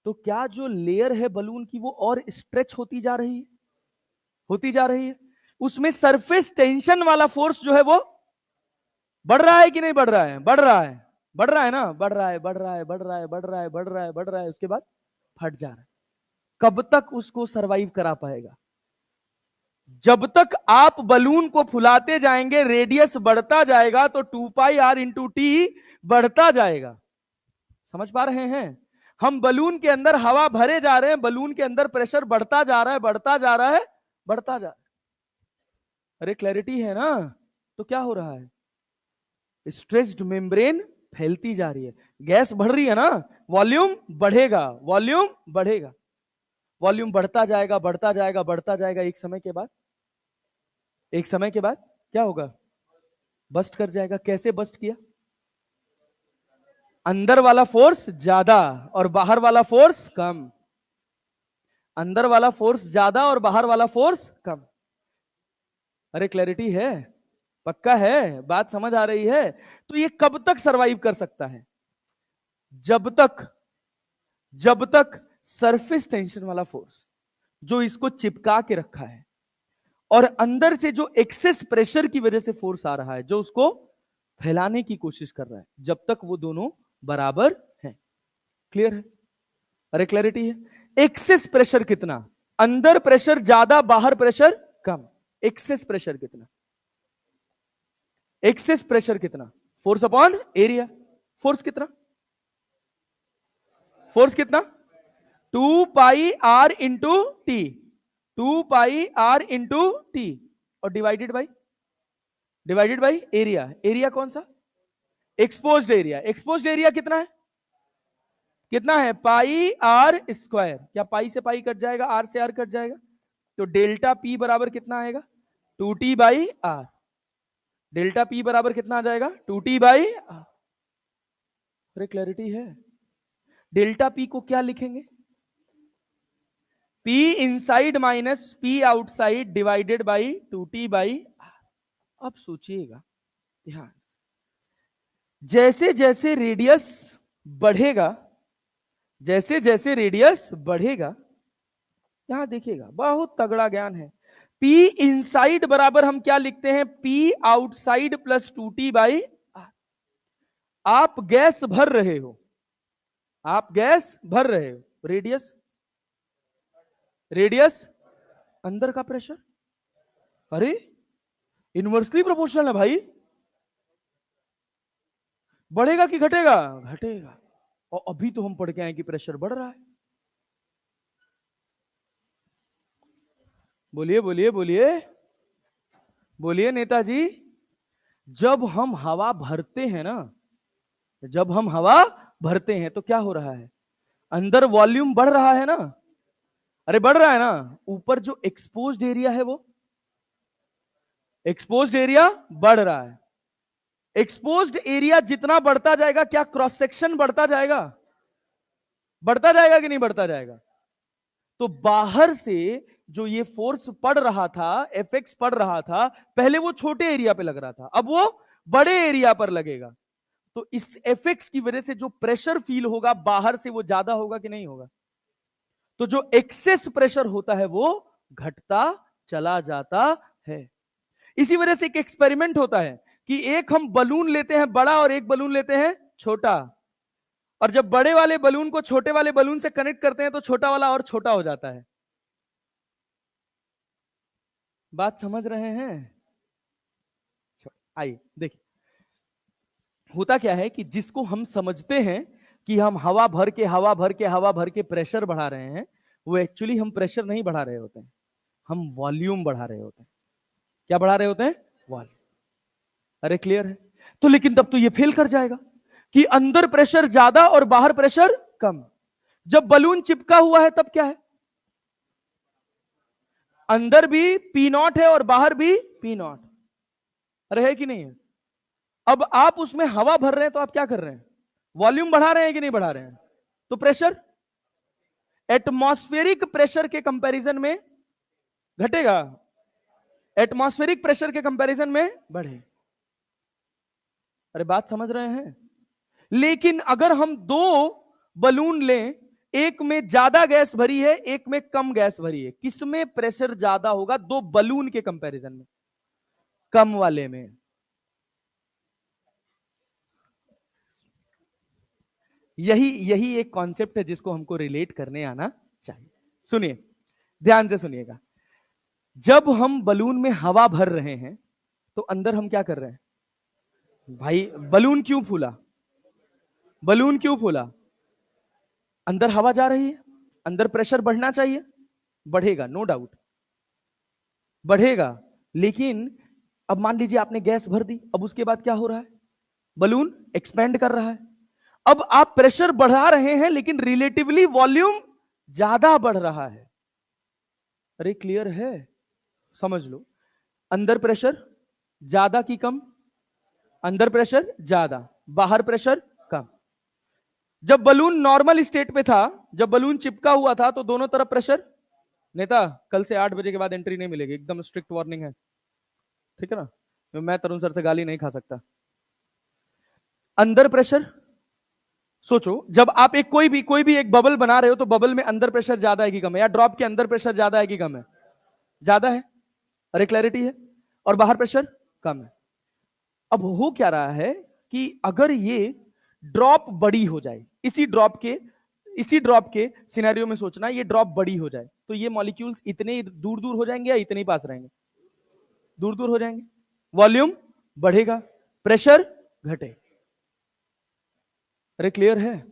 तो क्या जो लेयर है बलून की वो और स्ट्रेच होती जा रही है? होती जा रही है। उसमें सरफेस टेंशन वाला फोर्स जो है वो बढ़ रहा है कि नहीं बढ़ रहा है? बढ़ रहा है। बढ़ रहा है ना? बढ़ रहा है, बढ़ रहा है, बढ़ रहा है, बढ़ रहा है, बढ़ रहा है, बढ़ रहा है, उसके बाद फट जा रहा है। कब तक उसको सरवाइव करा पाएगा? जब तक आप बलून को फुलाते जाएंगे, रेडियस बढ़ता जाएगा, तो 2πr/t बढ़ता जाएगा। समझ पा रहे हैं? हम बलून के अंदर हवा भरे जा रहे हैं, बलून के अंदर प्रेशर बढ़ता जा रहा है, बढ़ता जा रहा है, बढ़ता जा रहा है। अरे क्लैरिटी है ना? तो क्या हो रहा है? स्ट्रेच्ड मेम्ब्रेन फैलती जा रही है, गैस बढ़ रही है ना, वॉल्यूम बढ़ेगा, वॉल्यूम बढ़ेगा, वॉल्यूम बढ़ता जाएगा, बढ़ता जाएगा, बढ़ता जाएगा। एक समय के बाद क्या होगा? बस्ट कर जाएगा। कैसे बस्ट किया? अंदर वाला फोर्स ज्यादा और बाहर वाला फोर्स कम, अंदर वाला फोर्स ज्यादा और बाहर वाला फोर्स कम। अरे क्लैरिटी है? पक्का है? बात समझ आ रही है? तो ये कब तक सरवाइव कर सकता है? जब तक सरफेस टेंशन वाला फोर्स जो इसको चिपका के रखा है और अंदर से जो एक्सेस प्रेशर की वजह से फोर्स आ रहा है जो उसको फैलाने की कोशिश कर रहा है, जब तक वो दोनों बराबर हैं। क्लियर है? अरे क्लैरिटी है? एक्सेस प्रेशर कितना? अंदर प्रेशर ज्यादा, बाहर प्रेशर कम। एक्सेस प्रेशर कितना? एक्सेस प्रेशर कितना? Force upon area. फोर्स कितना? 2πr/t, 2πr/t और डिवाइडेड बाई एरिया। एरिया कौन सा? Exposed area. एक्सपोज्ड एरिया कितना है? πr²। क्या पाई से पाई कट जाएगा, आर से आर कट जाएगा, तो डेल्टा पी बराबर कितना आएगा? 2t/r। डेल्टा पी बराबर कितना आ जाएगा? 2t/r। अरे क्लैरिटी है? डेल्टा पी को क्या लिखेंगे? P inside minus P outside divided by 2t/r। अब सोचिएगा ध्यान, जैसे जैसे रेडियस बढ़ेगा, यहां देखिएगा, बहुत तगड़ा ज्ञान है। P इनसाइड बराबर हम क्या लिखते हैं? P outside plus 2t/r। आप गैस भर रहे हो, रेडियस अंदर का प्रेशर, अरे इनवर्सली प्रोपोर्शनल है भाई। बढ़ेगा कि घटेगा? घटेगा। और अभी तो हम पढ़ के आए कि प्रेशर बढ़ रहा है। बोलिए नेताजी। जब हम हवा भरते हैं तो क्या हो रहा है? अंदर वॉल्यूम बढ़ रहा है ना? अरे बढ़ रहा है ना? ऊपर जो एक्सपोज्ड एरिया है, वो एक्सपोज्ड एरिया बढ़ रहा है। एक्सपोज्ड एरिया जितना बढ़ता जाएगा, क्या क्रॉस सेक्शन बढ़ता जाएगा कि नहीं बढ़ता जाएगा? तो बाहर से जो ये फोर्स पड़ रहा था, एफएक्स पड़ रहा था, पहले वो छोटे एरिया पे लग रहा था, अब वो बड़े एरिया पर लगेगा। तो इस एफएक्स की वजह से जो प्रेशर फील होगा बाहर से, वो ज्यादा होगा कि नहीं होगा? तो जो एक्सेस प्रेशर होता है वो घटता चला जाता है। इसी वजह से एक एक्सपेरिमेंट होता है कि एक हम बलून लेते हैं बड़ा और एक बलून लेते हैं छोटा, और जब बड़े वाले बलून को छोटे वाले बलून से कनेक्ट करते हैं तो छोटा वाला और छोटा हो जाता है। बात समझ रहे हैं? आइए देखिए, होता क्या है कि जिसको हम समझते हैं कि हम हवा भर के प्रेशर बढ़ा रहे हैं, वो एक्चुअली हम प्रेशर नहीं बढ़ा रहे होते हैं, हम वॉल्यूम बढ़ा रहे होते हैं। क्या बढ़ा रहे होते हैं? वॉल्यूम। अरे क्लियर है? तो लेकिन तब तो ये फेल कर जाएगा कि अंदर प्रेशर ज्यादा और बाहर प्रेशर कम। जब बलून चिपका हुआ है तब क्या है? अंदर भी P0 है और बाहर भी P0। अरे है कि नहीं है? अब आप उसमें हवा भर रहे हैं तो आप क्या कर रहे हैं? वॉल्यूम बढ़ा रहे हैं कि नहीं बढ़ा रहे हैं? तो प्रेशर एटमॉस्फेरिक प्रेशर के कंपैरिजन में घटेगा, एटमॉस्फेरिक प्रेशर के कंपैरिजन में बढ़े। अरे बात समझ रहे हैं? लेकिन अगर हम दो बलून लें, एक में ज्यादा गैस भरी है, एक में कम गैस भरी है, किसमें प्रेशर ज्यादा होगा दो बलून के कंपैरिजन में? कम वाले में। यही एक कॉन्सेप्ट है जिसको हमको रिलेट करने आना चाहिए। सुनिए, ध्यान से सुनिएगा। जब हम बलून में हवा भर रहे हैं तो अंदर हम क्या कर रहे हैं भाई? बलून क्यों फूला? बलून क्यों फूला? अंदर हवा जा रही है, अंदर प्रेशर बढ़ना चाहिए, बढ़ेगा, नो डाउट बढ़ेगा। लेकिन अब मान लीजिए आपने गैस भर दी, अब उसके बाद क्या हो रहा है? बलून एक्सपेंड कर रहा है। अब आप प्रेशर बढ़ा रहे हैं लेकिन रिलेटिवली वॉल्यूम ज्यादा बढ़ रहा है। अरे क्लियर है? समझ लो, अंदर प्रेशर ज्यादा की कम? अंदर प्रेशर ज्यादा, बाहर प्रेशर कम। जब बलून नॉर्मल स्टेट पे था, जब बलून चिपका हुआ था, तो दोनों तरफ प्रेशर। नेता, कल से 8 बजे के बाद एंट्री नहीं मिलेगी, एकदम स्ट्रिक्ट वार्निंग है, ठीक है ना? मैं तरुण सर से गाली नहीं खा सकता। अंदर प्रेशर, सोचो, जब आप एक कोई भी एक बबल बना रहे हो तो बबल में अंदर प्रेशर ज्यादा है कि कम है? या ड्रॉप के अंदर प्रेशर ज्यादा है कि कम है? ज्यादा है। अरे क्लैरिटी है। और बाहर प्रेशर कम है। अब हो क्या रहा है कि अगर ये ड्रॉप बड़ी हो जाए, इसी ड्रॉप के सिनेरियो में सोचना, ये ड्रॉप बड़ी हो जाए तो ये मॉलिक्यूल्स इतने दूर दूर हो जाएंगे या इतने ही पास रहेंगे? दूर दूर हो जाएंगे। वॉल्यूम बढ़ेगा, प्रेशर घटे। अरे क्लियर है?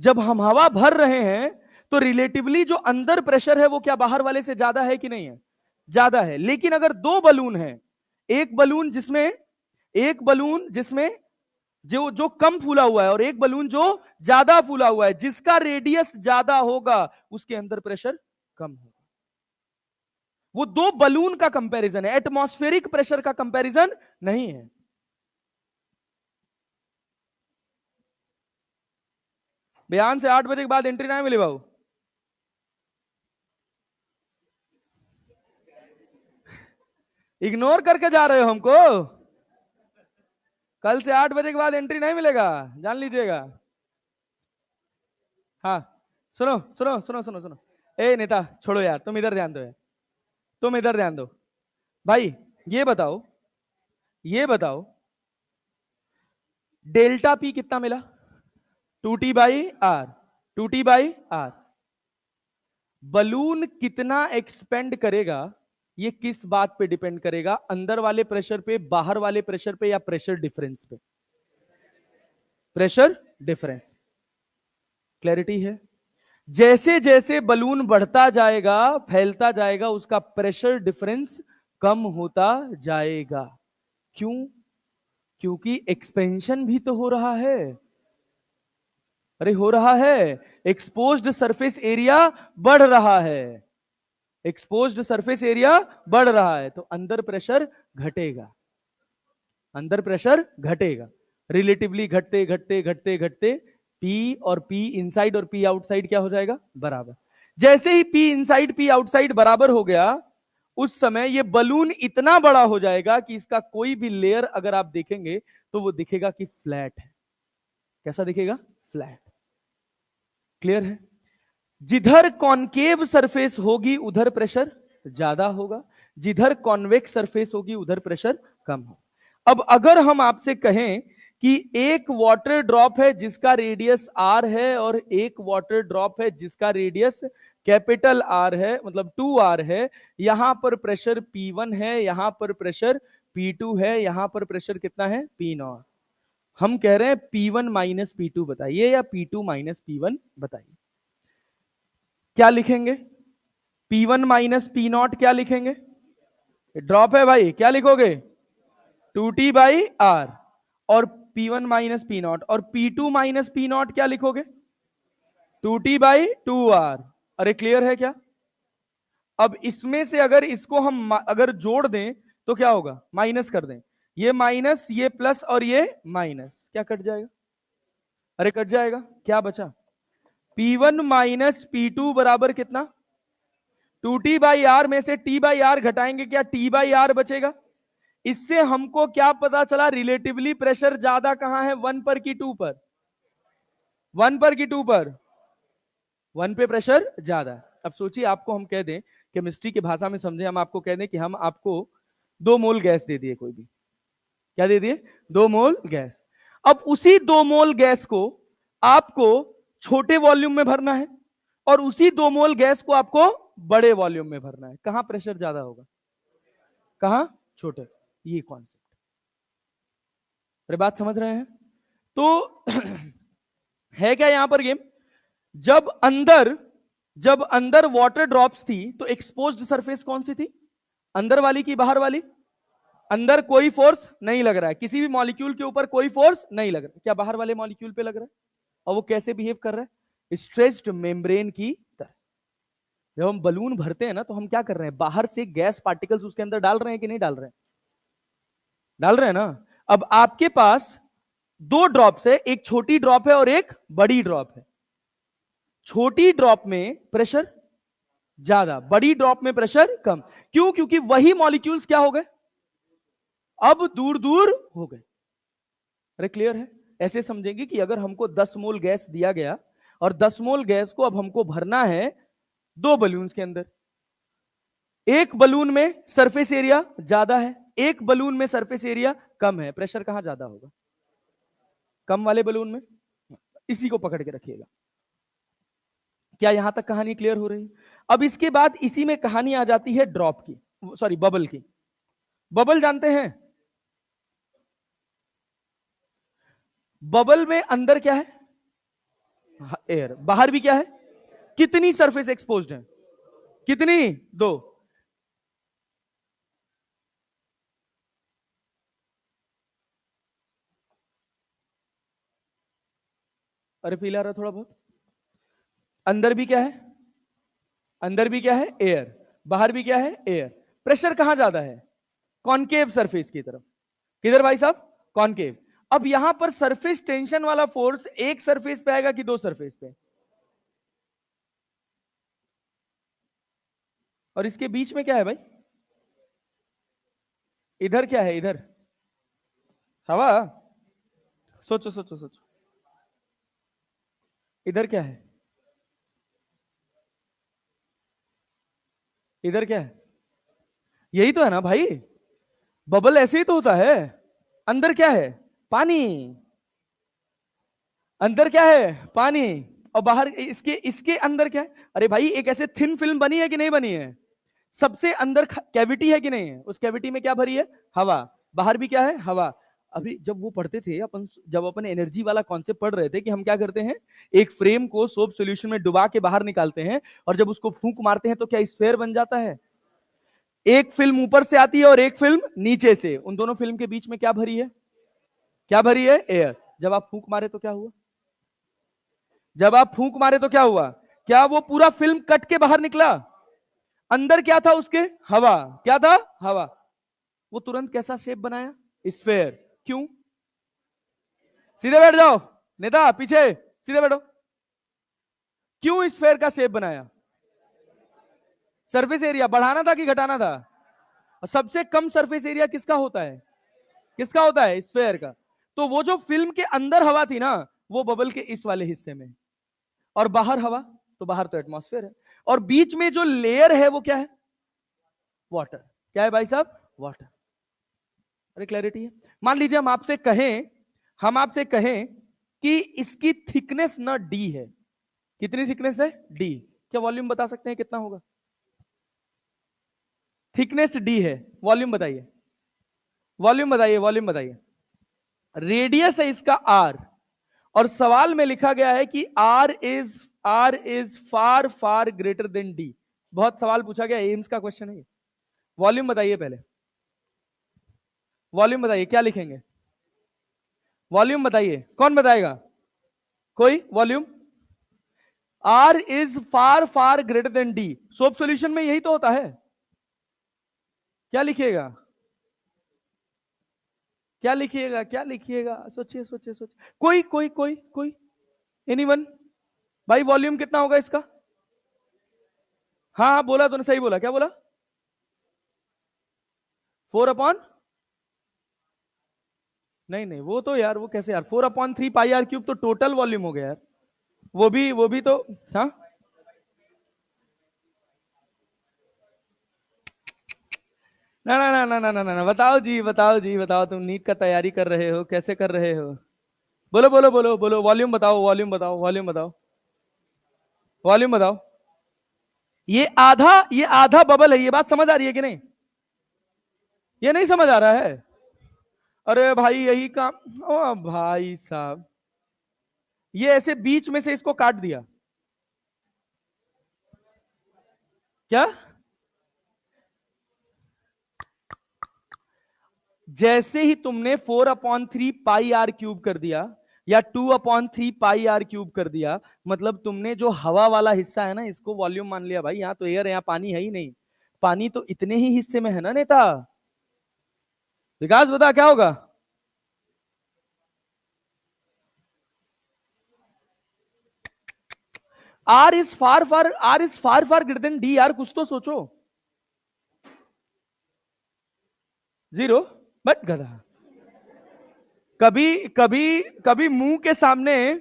जब हम हवा भर रहे हैं तो रिलेटिवली जो अंदर प्रेशर है वो क्या बाहर वाले से ज्यादा है कि नहीं है? ज्यादा है। लेकिन अगर दो बलून है, एक बलून जिसमें जो जो कम फूला हुआ है और एक बलून जो ज्यादा फूला हुआ है, जिसका रेडियस ज्यादा होगा उसके अंदर प्रेशर कम होगा। वो दो बलून का कंपैरिजन है, एटमॉस्फेरिक प्रेशर का कंपैरिजन नहीं है। बयान से 8 बजे के बाद एंट्री ना मिले बाबू। इग्नोर करके जा रहे हो हमको? कल से 8 बजे के बाद एंट्री नहीं मिलेगा, जान लीजिएगा। हाँ, सुनो सुनो सुनो सुनो सुनो। ए नेता छोड़ो यार, तुम इधर ध्यान दो यार, तुम इधर ध्यान दो भाई। ये बताओ डेल्टा पी कितना मिला? 2T/R, 2T/R। बलून कितना एक्सपेंड करेगा ये किस बात पे डिपेंड करेगा? अंदर वाले प्रेशर पे, बाहर वाले प्रेशर पे, या प्रेशर डिफरेंस पे? Pressure difference. क्लैरिटी है? जैसे जैसे बलून बढ़ता जाएगा, फैलता जाएगा, उसका प्रेशर डिफरेंस कम होता जाएगा। क्यों? क्योंकि एक्सपेंशन भी तो हो रहा है। अरे हो रहा है, एक्सपोज्ड सरफेस एरिया बढ़ रहा है, एक्सपोज्ड सरफेस एरिया बढ़ रहा है, तो अंदर प्रेशर घटेगा, अंदर प्रेशर घटेगा। रिलेटिवली घटते घटते घटते घटते पी और पी इनसाइड और पी आउटसाइड क्या हो जाएगा? बराबर। जैसे ही पी इनसाइड पी आउटसाइड बराबर हो गया, उस समय ये बलून इतना बड़ा हो जाएगा कि इसका कोई भी लेयर अगर आप देखेंगे तो वो दिखेगा कि फ्लैट है। कैसा दिखेगा? फ्लैट। क्लियर है? जिधर कॉनकेव सरफेस होगी उधर प्रेशर ज्यादा होगा, जिधर कॉन्वेक्स सरफेस होगी उधर प्रेशर कम होगा। अब अगर हम आपसे कहें कि एक वाटर ड्रॉप है जिसका रेडियस आर है और एक वाटर ड्रॉप है जिसका रेडियस कैपिटल आर है, मतलब 2R है, यहां पर प्रेशर P1 है, यहां पर प्रेशर P2 है, यहां पर प्रेशर कितना है? P0। हम कह रहे हैं P1 माइनस P2 बताइए या P2 माइनस P1 बताइए। क्या लिखेंगे? P1 माइनस P0 क्या लिखेंगे? ड्रॉप है भाई, क्या लिखोगे? 2T/R। और P1 माइनस P0 और P2 माइनस P0 क्या लिखोगे? 2T/2R। अरे क्लियर है क्या? अब इसमें से अगर इसको हम अगर जोड़ दें तो क्या होगा? माइनस कर दें, ये माइनस, ये प्लस और ये माइनस, क्या कट जाएगा? अरे कट जाएगा, क्या बचा? P1 माइनस P2 बराबर कितना? 2T/R में से T/R घटाएंगे, क्या T/R बचेगा? इससे हमको क्या पता चला? रिलेटिवली प्रेशर ज्यादा कहां है, 1 पर कि 2 पर? 1 पर कि 2 पर? 1 पे प्रेशर ज्यादा है। अब सोचिए आपको हम कह दें, केमिस्ट्री की भाषा में समझे, हम आपको कह दें कि हम आपको 2 मोल गैस दे दिए, कोई भी क्या दे दिए? 2 मोल गैस। अब उसी 2 मोल गैस को आपको छोटे वॉल्यूम में भरना है और उसी 2 मोल गैस को आपको बड़े वॉल्यूम में भरना है। कहां प्रेशर ज्यादा होगा, कहां छोटे, ये कॉन्सेप्ट। अरे बात समझ रहे हैं? तो है क्या यहां पर गेम, जब अंदर वाटर ड्रॉप्स थी तो एक्सपोज्ड सरफेस कौन सी थी, अंदर वाली की बाहर वाली? अंदर कोई फोर्स नहीं लग रहा है, किसी भी मॉलिक्यूल के ऊपर कोई फोर्स नहीं लग रहा है, क्या बाहर वाले मॉलिक्यूल पे लग रहा है? और वो कैसे बिहेव कर रहा है, स्ट्रेच्ड मेम्ब्रेन की तरह। जब हम बलून भरते हैं ना तो हम क्या कर रहे हैं, बाहर से गैस पार्टिकल्स उसके अंदर डाल रहे हैं कि नहीं डाल रहे हैं? डाल रहे हैं ना। अब आपके पास 2 ड्रॉप्स है, एक छोटी ड्रॉप है और एक बड़ी ड्रॉप है। छोटी ड्रॉप में प्रेशर ज्यादा, बड़ी ड्रॉप में प्रेशर कम। क्यों? क्योंकि वही मॉलिक्यूल्स क्या हो गए, अब दूर दूर हो गए। अरे क्लियर है? ऐसे समझेंगे कि अगर हमको 10 मोल गैस दिया गया और 10 मोल गैस को अब हमको भरना है 2 बलून्स के अंदर। एक बलून में सरफेस एरिया ज्यादा है, एक बलून में सरफेस एरिया कम है, प्रेशर कहां ज्यादा होगा, कम वाले बलून में। इसी को पकड़ के रखिएगा। क्या यहां तक कहानी क्लियर हो रही? अब इसके बाद इसी में कहानी आ जाती है ड्रॉप की, सॉरी बबल की। बबल जानते हैं, बबल में अंदर क्या है, एयर, बाहर भी क्या है, कितनी सरफेस एक्सपोज्ड है, कितनी, 2। अरे फील आ रहा थोड़ा बहुत। अंदर भी क्या है, अंदर भी क्या है, एयर, बाहर भी क्या है, एयर। प्रेशर कहां ज्यादा है, कॉनकेव सरफेस की तरफ। किधर भाई साहब, कॉनकेव। अब यहां पर सरफेस टेंशन वाला फोर्स एक सरफेस पे आएगा कि 2 सरफेस पे, और इसके बीच में क्या है भाई, इधर क्या है, इधर हवा। सोचो सोचो सोचो, इधर क्या है, इधर क्या है, यही तो है ना भाई, बबल ऐसे ही तो होता है। अंदर क्या है, पानी, अंदर क्या है, पानी, और बाहर इसके इसके अंदर क्या है। अरे भाई एक ऐसे थिन फिल्म बनी है कि नहीं बनी है, सबसे अंदर कैविटी है कि नहीं है, उस कैविटी में क्या भरी है, हवा, बाहर भी क्या है, हवा। अभी जब वो पढ़ते थे अपन, जब अपन एनर्जी वाला कॉन्सेप्ट पढ़ रहे थे कि हम क्या करते हैं, एक फ्रेम को सोप सॉल्यूशन में डुबा के बाहर निकालते हैं और जब उसको फूंक मारते हैं तो क्या स्फेयर बन जाता है। एक फिल्म ऊपर से आती है और एक फिल्म नीचे से, उन दोनों फिल्म के बीच में क्या भरी है, क्या भरी है, एयर। जब आप फूंक मारे तो क्या हुआ, जब आप फूंक मारे तो क्या हुआ, क्या वो पूरा फिल्म कट के बाहर निकला, अंदर क्या था उसके, हवा, क्या था, हवा। वो तुरंत कैसा शेप बनाया, स्फेयर। क्यों, सीधे बैठ जाओ नेता, पीछे सीधे बैठो। क्यों स्फेयर का शेप बनाया, सरफेस एरिया बढ़ाना था कि घटाना था। और सबसे कम सरफेस एरिया किसका होता है, किसका होता है, स्फेयर का। तो वो जो फिल्म के अंदर हवा थी ना, वो बबल के इस वाले हिस्से में, और बाहर हवा, तो बाहर तो एटमॉस्फेयर है, और बीच में जो लेयर है वो क्या है, वाटर। क्या है भाई साहब, वाटर। अरे क्लैरिटी है? मान लीजिए हम आपसे कहें कि इसकी थिकनेस ना डी है, कितनी थिकनेस है, डी। क्या वॉल्यूम बता सकते हैं कितना होगा, थिकनेस डी है, वॉल्यूम बताइए, वॉल्यूम बताइए, वॉल्यूम बताइए। रेडियस है इसका आर, और सवाल में लिखा गया है कि R is far far greater than D. बहुत सवाल पूछा गया, एम्स का क्वेश्चन है। वॉल्यूम बताइए पहले, वॉल्यूम बताइए, क्या लिखेंगे, वॉल्यूम बताइए, कौन बताएगा, कोई, volume. R is far far greater than D, soap solution में यही तो होता है। क्या लिखिएगा, क्या लिखिएगा, क्या लिखिएगा, सोचिए सोचिए सोचिए, कोई कोई कोई कोई, एनीवन। भाई वॉल्यूम कितना होगा इसका, हाँ हाँ बोला तूने, सही बोला, क्या बोला, 4/, नहीं नहीं वो तो यार, वो कैसे यार, 4/3 πr³ तो टोटल वॉल्यूम हो गया यार, वो भी तो, हाँ। ना ना ना ना ना ना ना, बताओ जी, बताओ जी, बताओ, तुम नीट का तैयारी कर रहे हो, कैसे कर रहे हो, बोलो बोलो बोलो बोलो, वॉल्यूम बताओ, वॉल्यूम बताओ, वॉल्यूम बताओ। वॉल्यूम बताओ। ये आधा बबल है, ये बात समझ आ रही है कि नहीं? ये नहीं समझ आ रहा है? अरे भाई यही काम। ओ भाई साहब, ये ऐसे बीच में से इसको काट दिया क्या? जैसे ही तुमने 4/3 पाई r³ कर दिया या 2/3 पाई r³ कर दिया, मतलब तुमने जो हवा वाला हिस्सा है ना, इसको वॉल्यूम मान लिया भाई। यहां तो एयर है, यहां पानी है ही नहीं। पानी तो इतने ही हिस्से में है ना नेता। विकास बता क्या होगा? R is far far greater than D. यार कुछ तो सोचो। जीरो। बट गधा। कभी कभी कभी मुंह के सामने,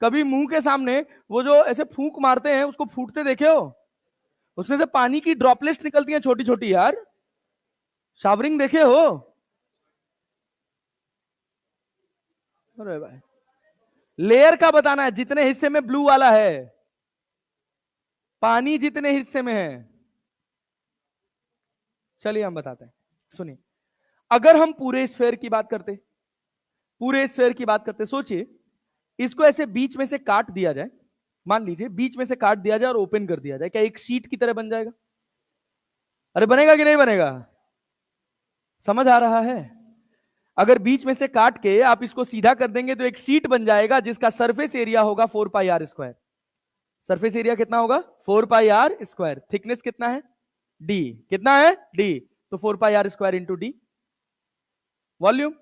कभी मुंह के सामने वो जो ऐसे फूंक मारते हैं उसको फूटते देखे हो? उसमें से पानी की ड्रॉपलेट्स निकलती हैं छोटी छोटी यार। शावरिंग देखे हो? अरे भाई, लेयर का बताना है, जितने हिस्से में ब्लू वाला है, पानी जितने हिस्से में है। चलिए हम बताते हैं, सुनिए। अगर हम पूरे स्फेयर की बात करते, पूरे स्फेयर की बात करते, सोचिए इसको ऐसे बीच में से काट दिया जाए। मान लीजिए बीच में से काट दिया जाए और ओपन कर दिया जाए, क्या एक शीट की तरह बन जाएगा? अरे बनेगा कि नहीं बनेगा? समझ आ रहा है? अगर बीच में से काट के आप इसको सीधा कर देंगे तो एक शीट बन जाएगा जिसका सरफेस एरिया होगा 4 पाई r²। सरफेस एरिया कितना होगा? 4 पाई r²। थिकनेस कितना है? डी। कितना है? डी। तो 4 पाई r² इंटू डी। वॉल्यूम।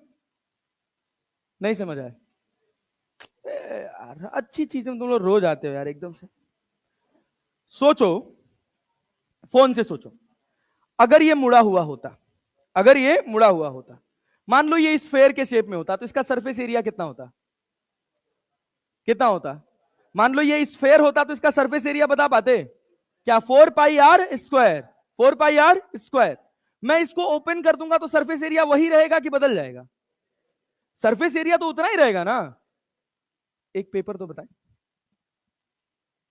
नहीं समझ आया? यार अच्छी चीजें तुम लोग रोज आते हो यार एकदम से। सोचो, फोन से सोचो, अगर ये मुड़ा हुआ होता, अगर ये मुड़ा हुआ होता, मान लो ये स्फेयर के शेप में होता, तो इसका सरफेस एरिया कितना होता? कितना होता? मान लो ये स्फेयर होता तो इसका सरफेस एरिया बता पाते क्या? 4 पाई r²। 4 पाई r²। मैं इसको ओपन कर दूंगा तो सरफेस एरिया वही रहेगा कि बदल जाएगा? सरफेस एरिया तो उतना ही रहेगा ना। एक पेपर तो बताए,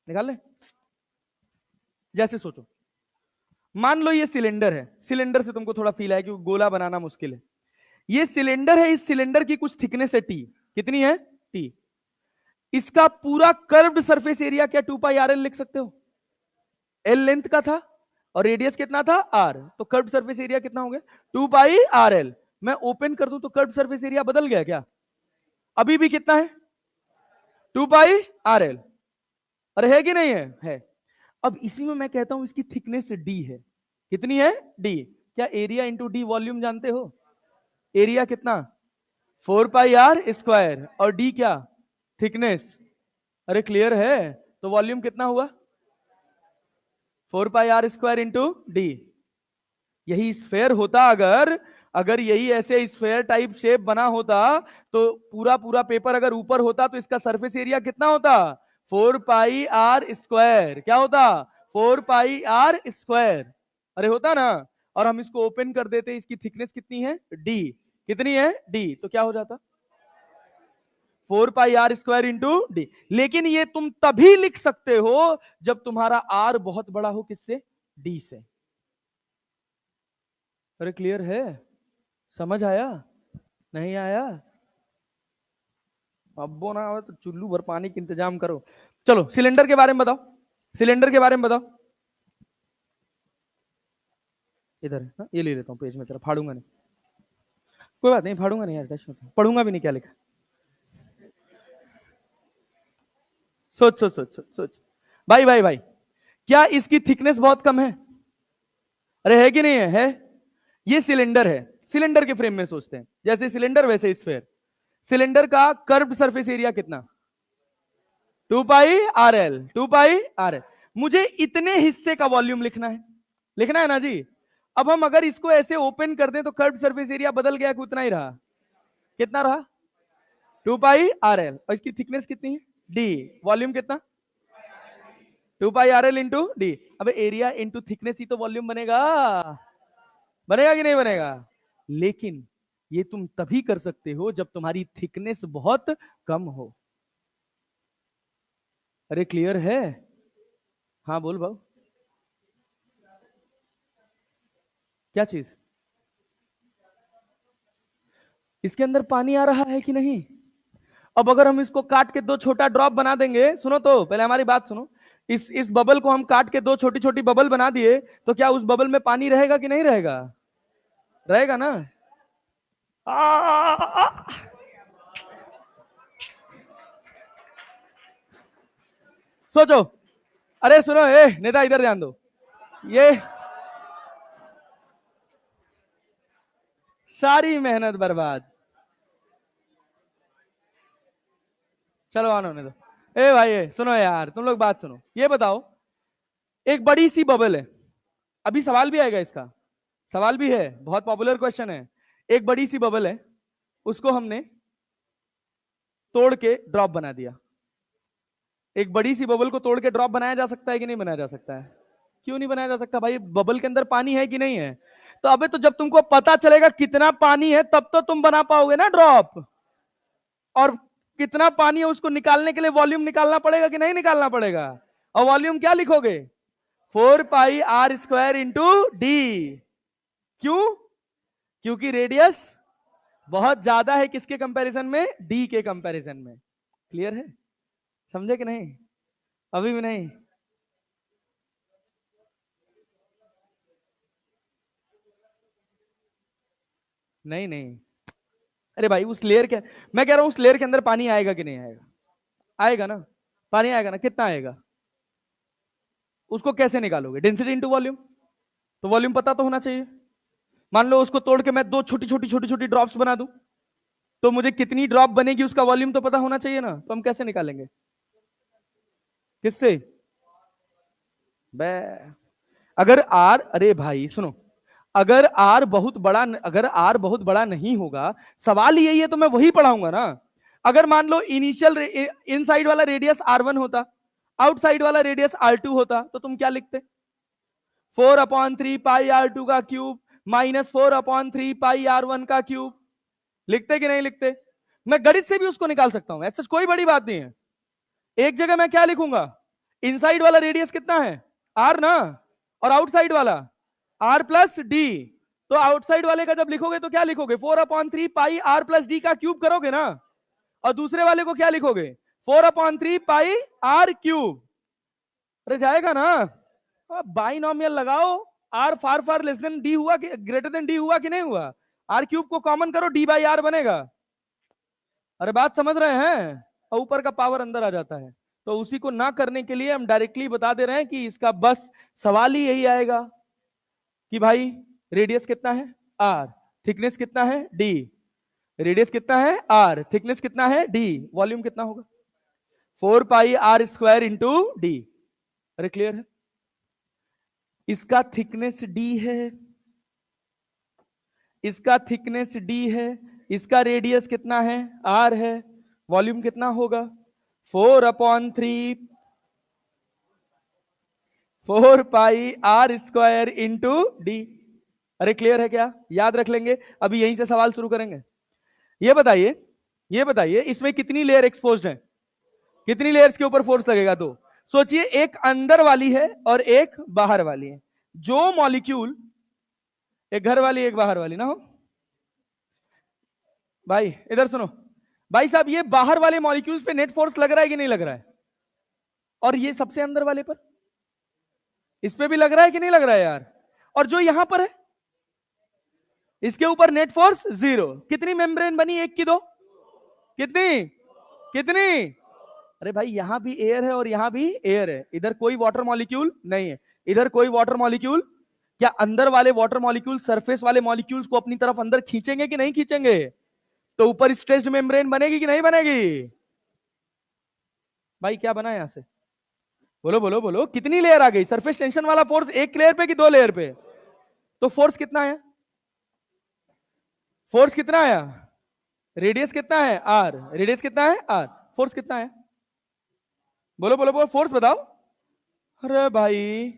निकाल ले। जैसे सोचो, मान लो ये सिलेंडर है। सिलेंडर से तुमको थोड़ा फील है क्योंकि गोला बनाना मुश्किल है। ये सिलेंडर है, इस सिलेंडर की कुछ थिकनेस है टी। कितनी है? टी। इसका पूरा कर्व्ड सरफेस एरिया क्या 2 पाई r l लिख सकते हो? एल लेंथ का था और रेडियस कितना था? आर। तो कर्व्ड सरफेस एरिया कितना हो गया? 2 पाई r l। मैं ओपन कर दूं तो कर्व्ड सरफेस एरिया बदल गया क्या? अभी भी कितना है? 2 पाई r l। अरे है कि नहीं है? है। अब इसी में मैं कहता हूं इसकी थिकनेस डी है। कितनी है? डी। क्या एरिया इंटू डी वॉल्यूम जानते हो? एरिया कितना? 4 पाई r² और डी क्या? थिकनेस। अरे क्लियर है? तो वॉल्यूम कितना हुआ? 4 पाई r² इंटू डी। यही स्फेयर होता, अगर अगर यही ऐसे स्फेयर टाइप शेप बना होता तो पूरा पूरा पेपर अगर ऊपर होता तो इसका सरफेस एरिया कितना होता? 4 पाई r²। क्या होता? 4 पाई r²। अरे होता ना। और हम इसको ओपन कर देते, इसकी थिकनेस कितनी है? डी। कितनी है? डी। तो क्या हो जाता? 4 पाई r² इंटू डी। लेकिन ये तुम तभी लिख सकते हो जब तुम्हारा आर बहुत बड़ा हो। किससे? डी से। अरे क्लियर है? समझ आया? नहीं आया? अब ना आवे तो चुल्लू भर पानी का इंतजाम करो। चलो सिलेंडर के बारे में बताओ। सिलेंडर के बारे में बताओ। इधर है ना? ये ले लेता हूँ पेज में, चलो फाड़ूंगा नहीं। कोई बात नहीं, फाड़ूंगा नहीं यार, पढ़ूंगा भी नहीं, क्या लिखा। सोच सोच सोच सोच सोच। भाई भाई भाई, क्या इसकी थिकनेस बहुत कम है? अरे है कि नहीं है? है। ये सिलेंडर है। सिलेंडर के फ्रेम में सोचते हैं, जैसे सिलेंडर वैसे स्फेयर। सिलेंडर का कर्व्ड सरफेस एरिया कितना? 2 पाई r l। 2 पाई r l। मुझे इतने हिस्से का वॉल्यूम लिखना है। लिखना है ना जी। अब हम अगर इसको ऐसे ओपन कर दें तो कर्व्ड सरफेस एरिया बदल गया कि उतना ही रहा? कितना रहा? 2 पाई r l। और इसकी थिकनेस कितनी है? डी। वॉल्यूम कितना? 2 पाई r l इंटू डी। अब एरिया इंटू थिकनेस ही तो वॉल्यूम बनेगा। बनेगा कि नहीं बनेगा? लेकिन ये तुम तभी कर सकते हो जब तुम्हारी थिकनेस बहुत कम हो। अरे क्लियर है? हाँ बोल भाऊ, क्या चीज? इसके अंदर पानी आ रहा है कि नहीं? अब अगर हम इसको काट के दो छोटा ड्रॉप बना देंगे, सुनो तो पहले हमारी बात सुनो, इस बबल को हम काट के दो छोटी छोटी बबल बना दिए, तो क्या उस बबल में पानी रहेगा कि नहीं रहेगा? रहेगा ना। आ, आ, आ, सोचो। अरे सुनो, नेता इधर ध्यान दो। ये सारी मेहनत बर्बाद। चलो आने होने दो। भाई सुनो यार, तुम लोग बात सुनो, ये बताओ, एक बड़ी सी बबल है, अभी सवाल भी आएगा इसका, सवाल भी है, बहुत पॉपुलर क्वेश्चन है। एक बड़ी सी बबल है, उसको हमने तोड़ के ड्रॉप बना दिया। एक बड़ी सी बबल को तोड़ के ड्रॉप बनाया जा सकता है कि नहीं बनाया जा सकता है? क्यों नहीं बनाया जा सकता भाई? बबल के अंदर पानी है कि नहीं है? तो अबे, तो जब तुमको पता चलेगा कितना पानी है, तब तो तुम बना पाओगे ना ड्रॉप। और कितना पानी है उसको निकालने के लिए वॉल्यूम निकालना पड़ेगा कि नहीं निकालना पड़ेगा? और वॉल्यूम क्या लिखोगे? 4 पाई r² इंटू डी। क्यों? क्योंकि रेडियस बहुत ज्यादा है किसके कंपैरिजन में? डी के कंपैरिजन में। क्लियर है? समझे कि नहीं? अभी भी नहीं? नहीं नहीं। अरे भाई उस लेयर के, मैं कह रहा हूं उस लेयर के अंदर पानी आएगा कि नहीं आएगा? आएगा ना। पानी आएगा ना, कितना आएगा? उसको कैसे निकालोगे? Density into volume. तो वॉल्यूम पता तो होना चाहिए। मान लो उसको तोड़ के मैं दो छोटी छोटी छोटी छोटी ड्रॉप्स बना दूं, तो मुझे कितनी ड्रॉप बनेगी उसका वॉल्यूम तो पता होना चाहिए ना। तो हम कैसे निकालेंगे? किससे? बे, अगर आर, अरे भाई सुनो, अगर आर बहुत बड़ा नहीं होगा, सवाल यही है, तो मैं वही पढ़ाऊंगा ना। अगर मान लो इनिशियल इनसाइड वाला रेडियस R1 होता, आउटसाइड वाला रेडियस R2 होता, तो तुम क्या लिखते? 4/3 पाई R2 का क्यूब -4/3 पाई R1 का क्यूब। लिखते कि नहीं लिखते? मैं गणित से भी उसको निकाल सकता हूं, ऐसा कोई बड़ी बात नहीं है। एक जगह मैं क्या लिखूंगा? इनसाइड वाला रेडियस कितना है? R ना। और आउटसाइड वाला R+D। तो आउटसाइड वाले का जब लिखोगे तो क्या लिखोगे? 4/3 पाई R+D का क्यूब करोगे ना। और दूसरे वाले को क्या लिखोगे? 4/3 पाई R क्यूब। अरे जाएगा ना। बाइनोमियल लगाओ, R far far less than D हुआ कि ग्रेटर देन डी हुआ कि नहीं हुआ? R क्यूब को कॉमन करो, D/R बनेगा। अरे बात समझ रहे हैं? और ऊपर का पावर अंदर आ जाता है। तो उसी को ना करने के लिए हम डायरेक्टली बता दे रहे हैं कि इसका बस सवाल ही यही आएगा कि भाई रेडियस कितना है? R। थिकनेस कितना है? D। रेडियस कितना है? R। थिकनेस कितना है? D। वॉल्यूम कितना होगा? 4 पाई r² इंटू डी। अरे क्लियर है? इसका थिकनेस D है, इसका थिकनेस D है, इसका रेडियस कितना है? R है। वॉल्यूम कितना होगा? 4/3 4 पाई r² इंटू डी। अरे क्लियर है क्या? याद रख लेंगे, अभी यहीं से सवाल शुरू करेंगे। ये बताइए, ये बताइए, इसमें कितनी लेयर एक्सपोज्ड है? कितनी लेयर्स के ऊपर फोर्स लगेगा? दो। सोचिए, एक अंदर वाली है और एक बाहर वाली है। जो मॉलिक्यूल, एक घर वाली एक बाहर वाली ना हो। भाई इधर सुनो, भाई साहब, ये बाहर वाले मॉलिक्यूल्स पे नेट फोर्स लग रहा है कि नहीं लग रहा है? और ये सबसे अंदर वाले पर, इस पे भी लग रहा है कि नहीं लग रहा है यार? और जो यहां पर है, इसके ऊपर नेट फोर्स 0। कितनी मेम्ब्रेन बनी? एक की दो? कितनी? कितनी? अरे भाई यहां भी एयर है और यहां भी एयर है, इधर कोई वाटर मॉलिक्यूल नहीं है, इधर कोई वाटर मॉलिक्यूल। क्या अंदर वाले वाटर मॉलिक्यूल सरफेस वाले मॉलिक्यूल्स को अपनी तरफ अंदर खींचेंगे कि नहीं खींचेंगे? तो ऊपर स्ट्रेच्ड मेम्ब्रेन बनेगी कि नहीं बनेगी? भाई क्या बना यहां से? बोलो बोलो बोलो, कितनी लेयर आ गई? सरफेस टेंशन वाला फोर्स एक लेयर पे कि दो लेयर पे? तो फोर्स कितना है? फोर्स कितना आया? रेडियस कितना है? R। रेडियस कितना है? R। फोर्स कितना है? बोलो बोलो बोलो, फोर्स बताओ। अरे भाई,